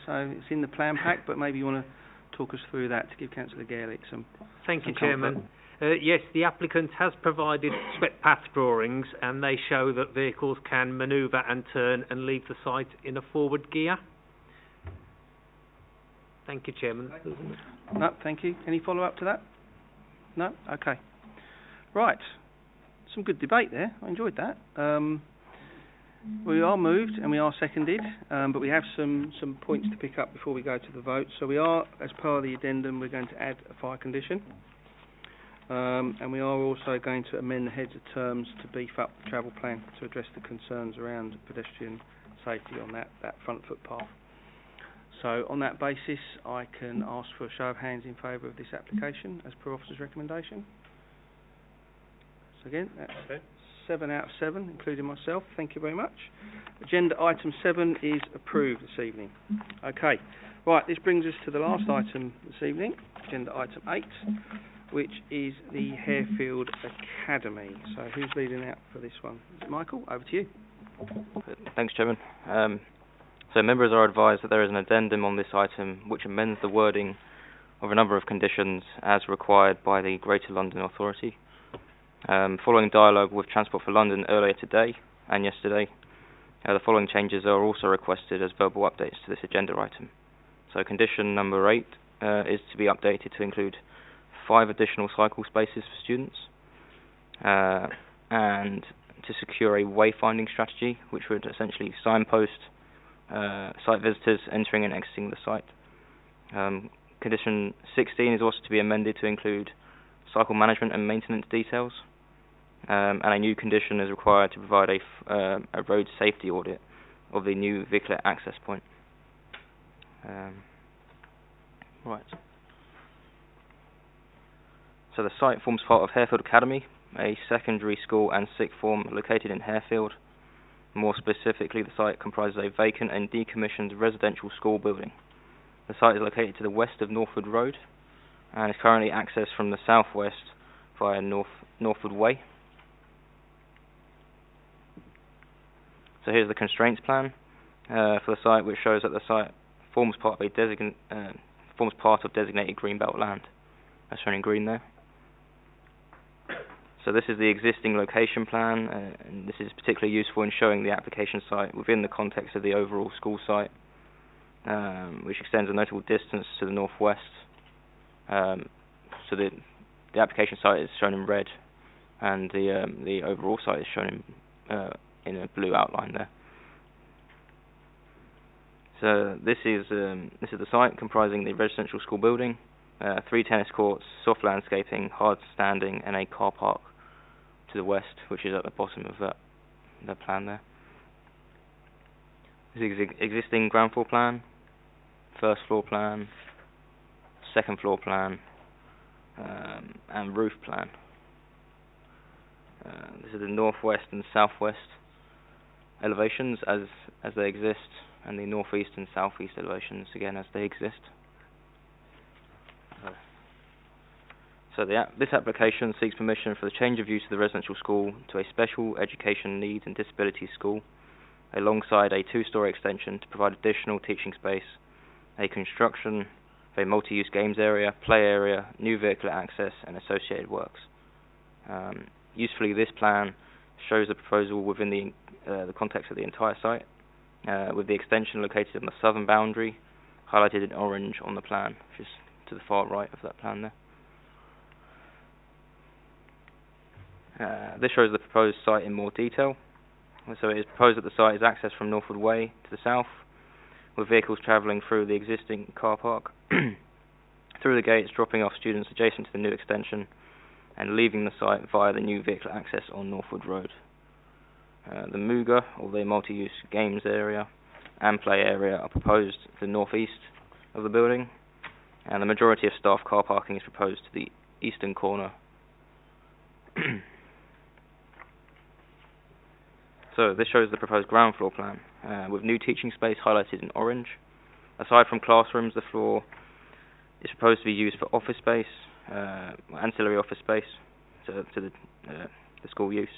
So it's in the plan pack, but maybe you want to talk us through that to give Councillor Gaelic some. Thank you, Chairman. Yes, the applicant has provided swept path drawings, and they show that vehicles can manoeuvre and turn and leave the site in a forward gear. Thank you, Chairman. No, thank you. Any follow-up to that? No? Okay. Right. Some good debate there. I enjoyed that. We are moved and we are seconded, but we have some points to pick up before we go to the vote. So we are, as part of the addendum, we're going to add a fire condition. and we are also going to amend the heads of terms to beef up the travel plan to address the concerns around pedestrian safety on that front footpath. So on that basis, I can ask for a show of hands in favour of this application as per officer's recommendation. So again, that's 7 out of 7, including myself. Thank you very much. Agenda item 7 is approved this evening. Okay, right, this brings us to the last item this evening, agenda item 8, which is the Harefield Academy. So who's leading out for this one? Is it Michael? Over to you. Thanks, Chairman. So members are advised that there is an addendum on this item which amends the wording of a number of conditions as required by the Greater London Authority. Following dialogue with Transport for London earlier today and yesterday, the following changes are also requested as verbal updates to this agenda item. So condition number 8 is to be updated to include 5 additional cycle spaces for students and to secure a wayfinding strategy which would essentially signpost site visitors entering and exiting the site. Condition 16 is also to be amended to include cycle management and maintenance details. And a new condition is required to provide a road safety audit of the new vehicular access point. Right. So the site forms part of Harefield Academy, a secondary school and sixth form located in Harefield. More specifically, the site comprises a vacant and decommissioned residential school building. The site is located to the west of Northwood Road and is currently accessed from the southwest via Northwood Way. So here's the constraints plan for the site, which shows that the site forms part of designated greenbelt land, as shown in green there. So this is the existing location plan, and this is particularly useful in showing the application site within the context of the overall school site, which extends a notable distance to the northwest. So the application site is shown in red, and the overall site is shown in a blue outline there. So this is the site comprising the residential school building, 3 tennis courts, soft landscaping, hard standing, and a car park to the west, which is at the bottom of that plan there. This is the existing ground floor plan, first floor plan, second floor plan, and roof plan. This is the northwest and southwest elevations as they exist, and the northeast and southeast elevations again as they exist. So this application seeks permission for the change of use of the residential school to a special education needs and disabilities school, alongside a 2-storey extension to provide additional teaching space, a construction of a multi-use games area, play area, new vehicular access, and associated works. Usefully, this plan shows the proposal within the context of the entire site, with the extension located on the southern boundary, highlighted in orange on the plan, which is to the far right of that plan there. This shows the proposed site in more detail. So it is proposed that the site is accessed from Northwood Way to the south, with vehicles travelling through the existing car park, through the gates, dropping off students adjacent to the new extension, and leaving the site via the new vehicular access on Northwood Road. The Muga, or the multi-use games area, and play area are proposed to the northeast of the building, and the majority of staff car parking is proposed to the eastern corner. So this shows the proposed ground floor plan, with new teaching space highlighted in orange. Aside from classrooms, the floor is proposed to be used for office space, ancillary office space to the school use,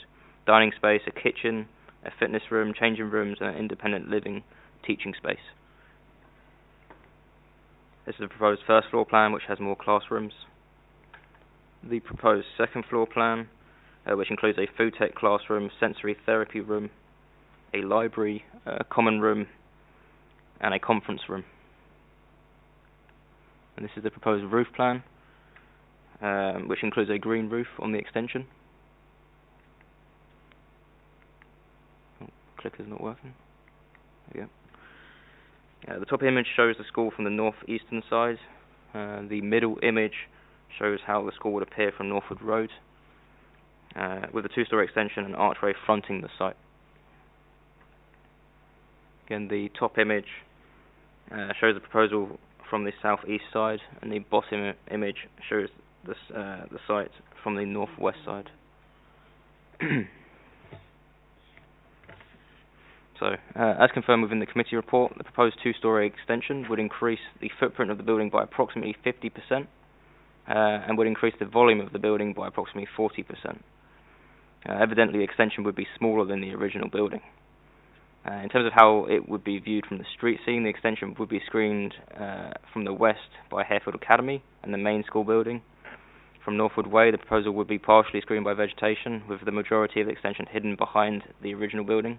dining space, a kitchen, a fitness room, changing rooms, and an independent living teaching space. This is the proposed first floor plan, which has more classrooms. The proposed second floor plan, which includes a food tech classroom, sensory therapy room, a library, a common room, and a conference room. And this is the proposed roof plan, which includes a green roof on the extension. Oh, clicker's not working. There we go. The top image shows the school from the northeastern side. The middle image shows how the school would appear from Northwood Road, with a two-storey extension and archway fronting the site. Again, the top image shows the proposal from the south-east side, and the bottom image shows the site from the northwest side. So, as confirmed within the committee report, the proposed two-storey extension would increase the footprint of the building by approximately 50%, and would increase the volume of the building by approximately 40%. Evidently, the extension would be smaller than the original building. In terms of how it would be viewed from the street scene, the extension would be screened from the west by Harefield Academy and the main school building. From Northwood Way, the proposal would be partially screened by vegetation, with the majority of the extension hidden behind the original building.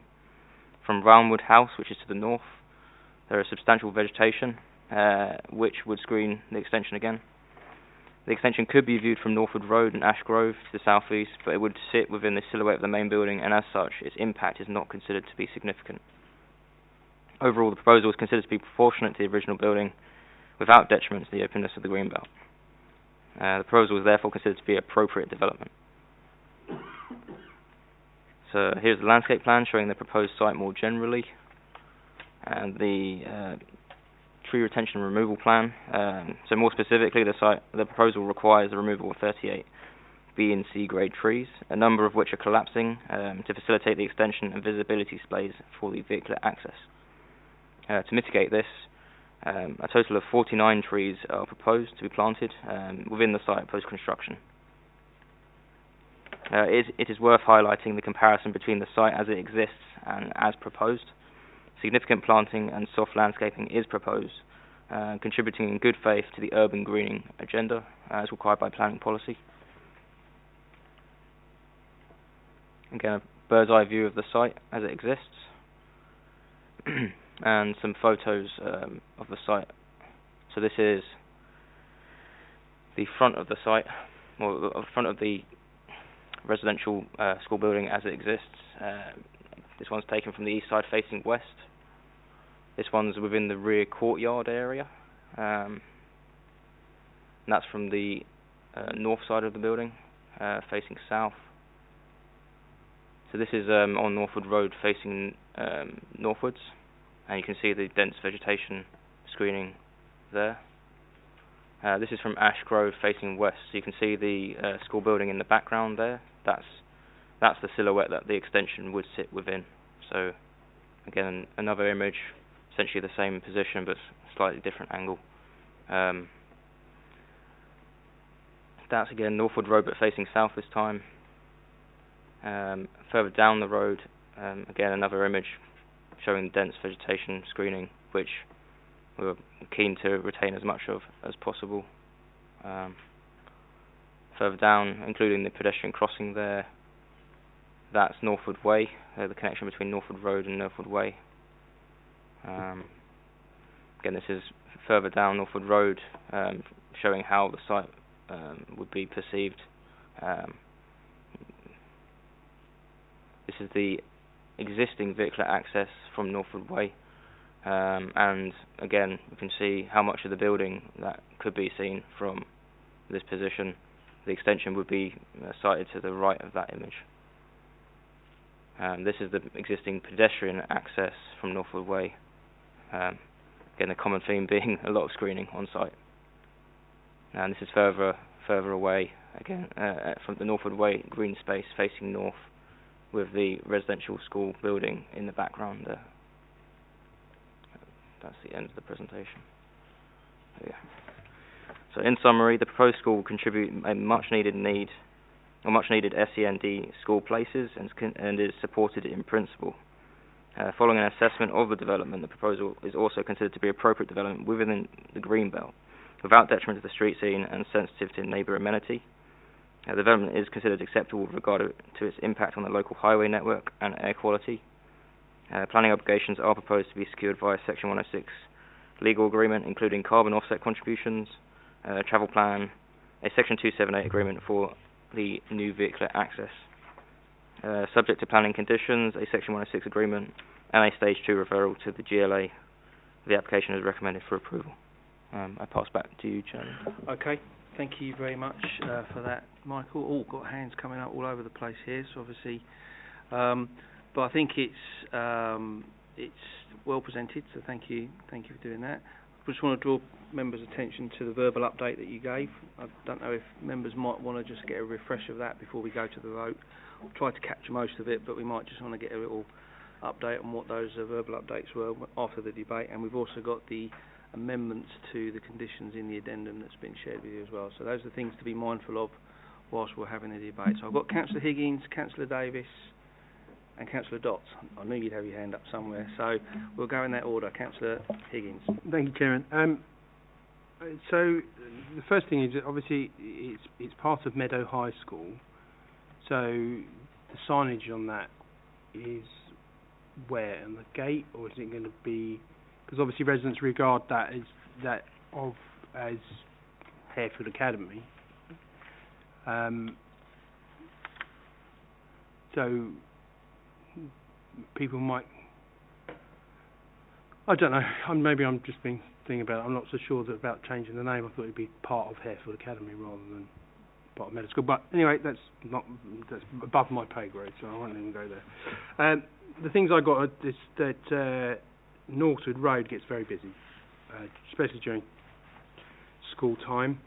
From Roundwood House, which is to the north, there is substantial vegetation, which would screen the extension again. The extension could be viewed from Northwood Road and Ash Grove to the southeast, but it would sit within the silhouette of the main building, and as such, its impact is not considered to be significant. Overall, the proposal is considered to be proportionate to the original building, without detriment to the openness of the greenbelt. The proposal is therefore considered to be appropriate development. So here's the landscape plan showing the proposed site more generally, and the tree retention removal plan. So more specifically, the proposal requires the removal of 38 B and C grade trees, a number of which are collapsing, to facilitate the extension and visibility displays for the vehicular access. To mitigate this, a total of 49 trees are proposed to be planted within the site post-construction. It is worth highlighting the comparison between the site as it exists and as proposed. Significant planting and soft landscaping is proposed, contributing in good faith to the urban greening agenda as required by planning policy. Again, a bird's eye view of the site as it exists, and some photos of the site. So this is the front of the site, or the front of the residential school building as it exists. This one's taken from the east side facing west. This one's within the rear courtyard area. And that's from the north side of the building, facing south. So this is on Northwood Road facing northwards, and you can see the dense vegetation screening there. This is from Ash Grove facing west, so you can see the school building in the background there. That's the silhouette that the extension would sit within. So again, another image, essentially the same position but slightly different angle. That's again Northwood Road but facing south this time. Further down the road, again another image showing dense vegetation screening, which we were keen to retain as much of as possible. Further down, including the pedestrian crossing there, that's Northwood Way, the connection between Northwood Road and Northwood Way. Again, this is further down Northwood Road, showing how the site would be perceived. This is the existing vehicular access from Northwood Way, and again we can see how much of the building that could be seen from this position. The extension would be sited to the right of that image. This is the existing pedestrian access from Northwood Way. Again, the common theme being a lot of screening on site. And this is further away, again, from the Northwood Way green space facing north, with the residential school building in the background there. That's the end of the presentation. Yeah. So in summary, the proposed school will contribute a much needed SEND school places and is supported in principle. Following an assessment of the development, the proposal is also considered to be appropriate development within the greenbelt, without detriment to the street scene and sensitive to neighbour amenity. The development is considered acceptable with regard to its impact on the local highway network and air quality. Planning obligations are proposed to be secured via Section 106 legal agreement, including carbon offset contributions, travel plan, a Section 278 agreement for the new vehicular access. Subject to planning conditions, a Section 106 agreement, and a Stage 2 referral to the GLA. The application is recommended for approval. I pass back to you, Chairman. Okay. Thank you very much for that, Michael. All got hands coming up all over the place here, so obviously, but I think it's well presented. So thank you for doing that. I just want to draw members' attention to the verbal update that you gave. I don't know if members might want to just get a refresh of that before we go to the vote. I'll try to capture most of it, but we might just want to get a little update on what those verbal updates were after the debate, and we've also got the amendments to the conditions in the addendum that's been shared with you as well. So those are things to be mindful of whilst we're having the debate. So I've got Councillor Higgins, Councillor Davis and Councillor Dotts. I knew you'd have your hand up somewhere, so we'll go in that order. Councillor Higgins. Thank you, Chairman. So the first thing is that obviously it's part of Meadow High School, so the signage on that is where, on the gate, or is it going to be, because obviously residents regard that as Harefield Academy. So people might, I don't know, maybe I'm just being thinking about it. I'm not so sure about changing the name. I thought it'd be part of Harefield Academy rather than part of Meadow School. But anyway, that's above my pay grade, so I won't even go there. The things I got is that Northwood Road gets very busy, especially during school time.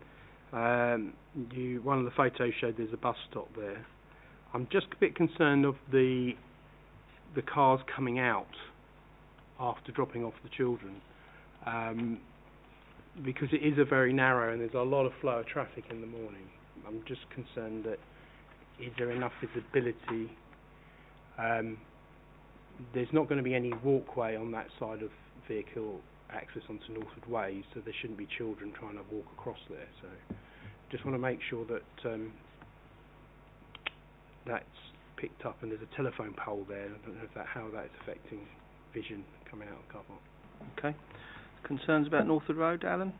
One of the photos showed there's a bus stop there. I'm just a bit concerned of the cars coming out after dropping off the children, because it is a very narrow and there's a lot of flow of traffic in the morning. I'm just concerned that is there enough visibility? There's not going to be any walkway on that side of vehicle access onto Northwood Way, so there shouldn't be children trying to walk across there. So just want to make sure that that's picked up, and there's a telephone pole there. I don't know how that's affecting vision coming out of the car park. Okay. Concerns about Northwood Road, Alan?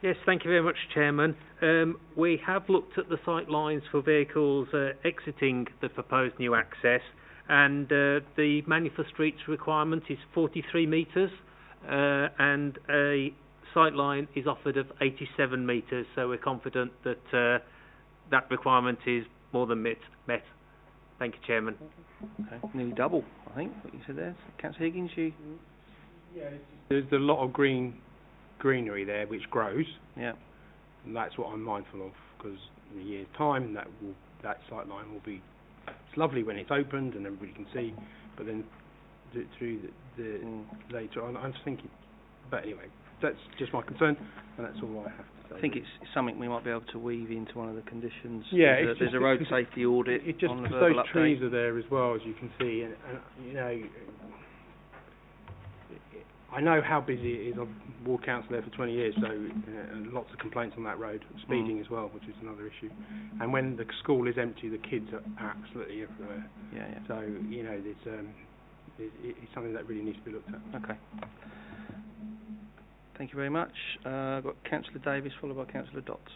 Yes, thank you very much, Chairman. We have looked at the sight lines for vehicles exiting the proposed new access, and the Manufacture Streets requirement is 43 metres, and a sight line is offered of 87 metres, so we're confident that that requirement is more than met. Thank you, Chairman. Okay, nearly double, I think, what you said there. Councillor Higgins, you? Yeah, there's a lot of greenery there which grows. Yeah. And that's what I'm mindful of, because in a year's time that sight line will be, it's lovely when it's opened and everybody can see, but then through the later on, I'm just thinking, but anyway, that's just my concern, and that's all I have to say. I think it's something we might be able to weave into one of the conditions. Yeah, there's a road safety audit on the verbal those update. trees are there as well, as you can see, and you know, I know how busy it is. I've ward council there for 20 years, so and lots of complaints on that road, speeding as well, which is another issue. And when the school is empty, the kids are absolutely everywhere. Yeah. So you know, it's something that really needs to be looked at. Okay. Thank you very much. I've got Councillor Davis, followed by Councillor Dotts.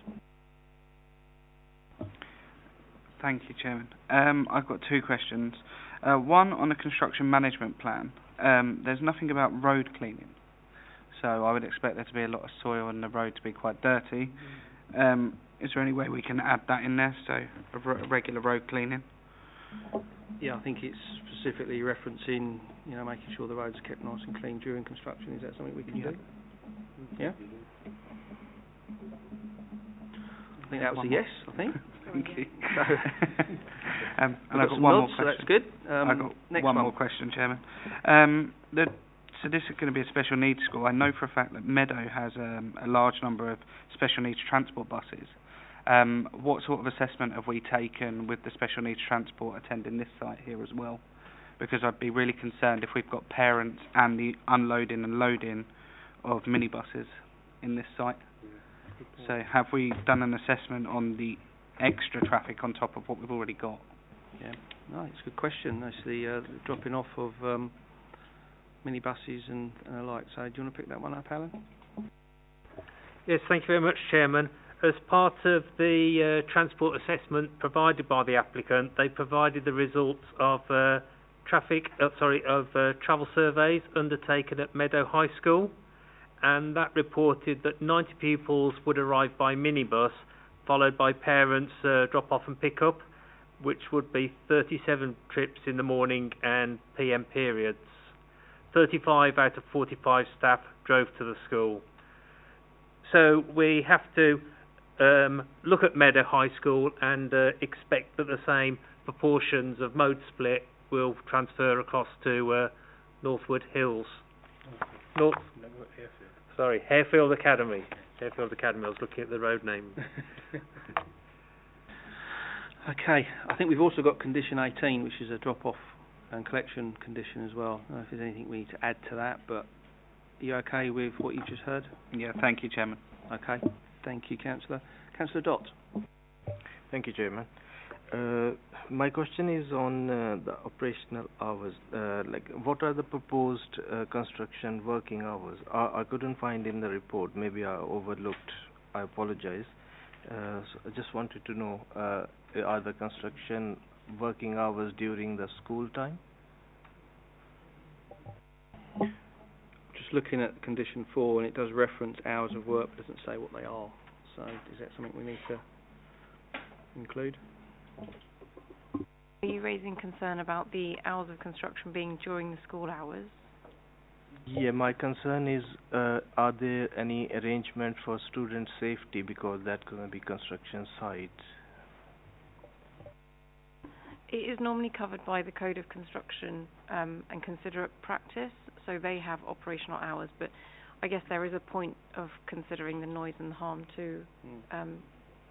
Thank you, Chairman. I've got two questions. One on the construction management plan. There's nothing about road cleaning, so I would expect there to be a lot of soil and the road to be quite dirty. Is there any way we can add that in there, so a regular road cleaning? Yeah, I think it's specifically referencing, making sure the roads are kept nice and clean during construction. Is that something we can do? Yeah? I think that was a yes, I think. Thank you. And I've got one more question. So that's good. I've got one more question, Chairman. So this is going to be a special needs school. I know for a fact that Meadow has a large number of special needs transport buses. What sort of assessment have we taken with the special needs transport attending this site here as well? Because I'd be really concerned if we've got parents and the unloading and loading of minibuses in this site. So have we done an assessment on the extra traffic on top of what we've already got? Yeah, no, it's a good question. That's the dropping off of minibuses and the like. So do you want to pick that one up, Alan? Yes, thank you very much, Chairman. As part of the transport assessment provided by the applicant, they provided the results of travel surveys undertaken at Meadow High School, and that reported that 90 pupils would arrive by minibus, followed by parents drop off and pick up, which would be 37 trips in the morning and PM periods. 35 out of 45 staff drove to the school. So we have to look at Meadow High School and expect that the same proportions of mode split will transfer across to Northwood Hills. Harefield Academy. Harefield Academy, I was looking at the road name. Okay, I think we've also got condition 18, which is a drop-off and collection condition as well. I don't know if there's anything we need to add to that, but are you okay with what you've just heard? Yeah, thank you, Chairman. Okay, thank you, Councillor. Councillor Dott. Thank you, Chairman. My question is on the operational hours. What are the proposed construction working hours? I couldn't find in the report. Maybe I overlooked. I apologize. So I just wanted to know, are the construction working hours during the school time? Just looking at condition 4, and it does reference hours of work, but doesn't say what they are. So is that something we need to include? Are you raising concern about the hours of construction being during the school hours? Yeah, my concern is, are there any arrangements for student safety, because that's going to be construction site? It is normally covered by the Code of Construction and Considerate Practice, so they have operational hours, but I guess there is a point of considering the noise and the harm to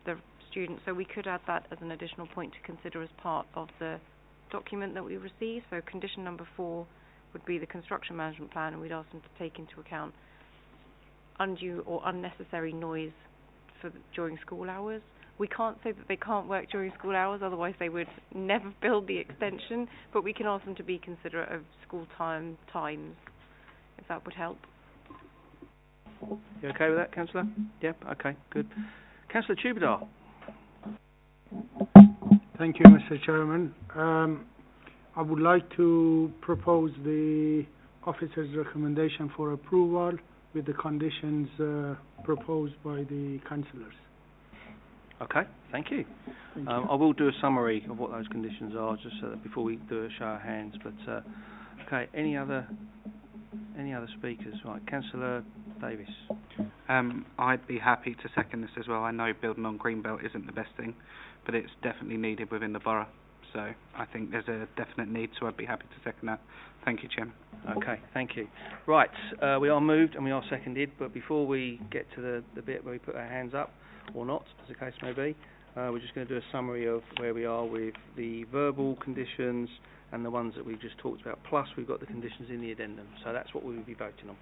the students, so we could add that as an additional point to consider as part of the document that we receive. So condition number 4 would be the construction management plan, and we'd ask them to take into account undue or unnecessary noise during school hours. We can't say that they can't work during school hours, otherwise they would never build the extension, but we can ask them to be considerate of school times, if that would help. You okay with that, Councillor? Yep, okay, good. Councillor Tubadar. Thank you, Mr. Chairman. I would like to propose the officer's recommendation for approval with the conditions proposed by the councillors. Okay, thank you. I will do a summary of what those conditions are, just so that before we do a show of hands. But okay, any other speakers? Right, Councillor Davis. I'd be happy to second this as well. I know building on Greenbelt isn't the best thing, but it's definitely needed within the borough. So I think there's a definite need, so I'd be happy to second that. Thank you, Chairman. Okay, thank you. Right, we are moved and we are seconded, but before we get to the bit where we put our hands up, or not, as the case may be, we're just going to do a summary of where we are with the verbal conditions and the ones that we've just talked about, plus we've got the conditions in the addendum. So that's what we will be voting on.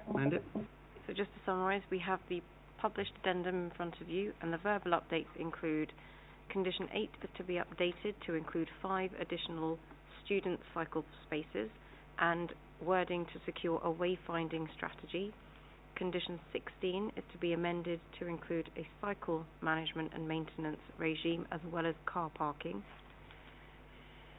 Amanda? So just to summarise, we have the published addendum in front of you, and the verbal updates include condition 8 is to be updated to include 5 additional student cycle spaces and wording to secure a wayfinding strategy. Condition 16 is to be amended to include a cycle management and maintenance regime as well as car parking.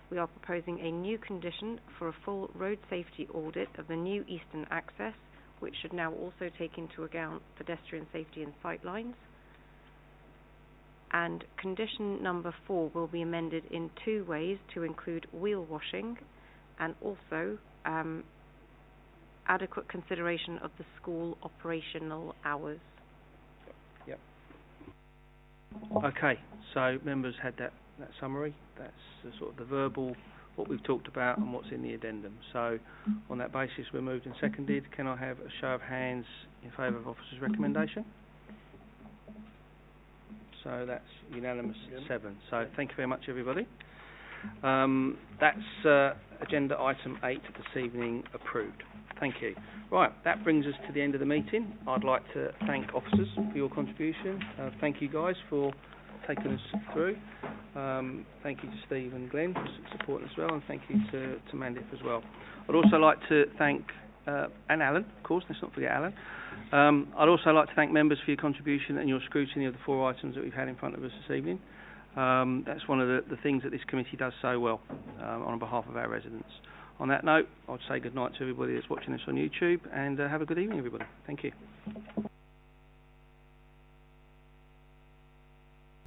We are proposing a new condition for a full road safety audit of the new eastern access, which should now also take into account pedestrian safety and sight lines. And condition number 4 will be amended in 2 ways to include wheel washing and also adequate consideration of the school operational hours. Yep. Okay, so members had that summary. That's the sort of the verbal, what we've talked about and what's in the addendum. So on that basis we're moved and seconded. Can I have a show of hands in favour of officer's recommendation? So that's unanimous 7. So thank you very much, everybody. That's agenda item 8 this evening approved. Thank you. Right, that brings us to the end of the meeting. I'd like to thank officers for your contribution. Thank you guys for taking us through. Thank you to Steve and Glenn for supporting as well, and thank you to Mandip as well. I'd also like to thank and Alan, of course, let's not forget Alan. I'd also like to thank members for your contribution and your scrutiny of the 4 items that we've had in front of us this evening. That's one of the things that this committee does so well on behalf of our residents. On that note, I'd say good night to everybody that's watching us on YouTube, and have a good evening, everybody. Thank you.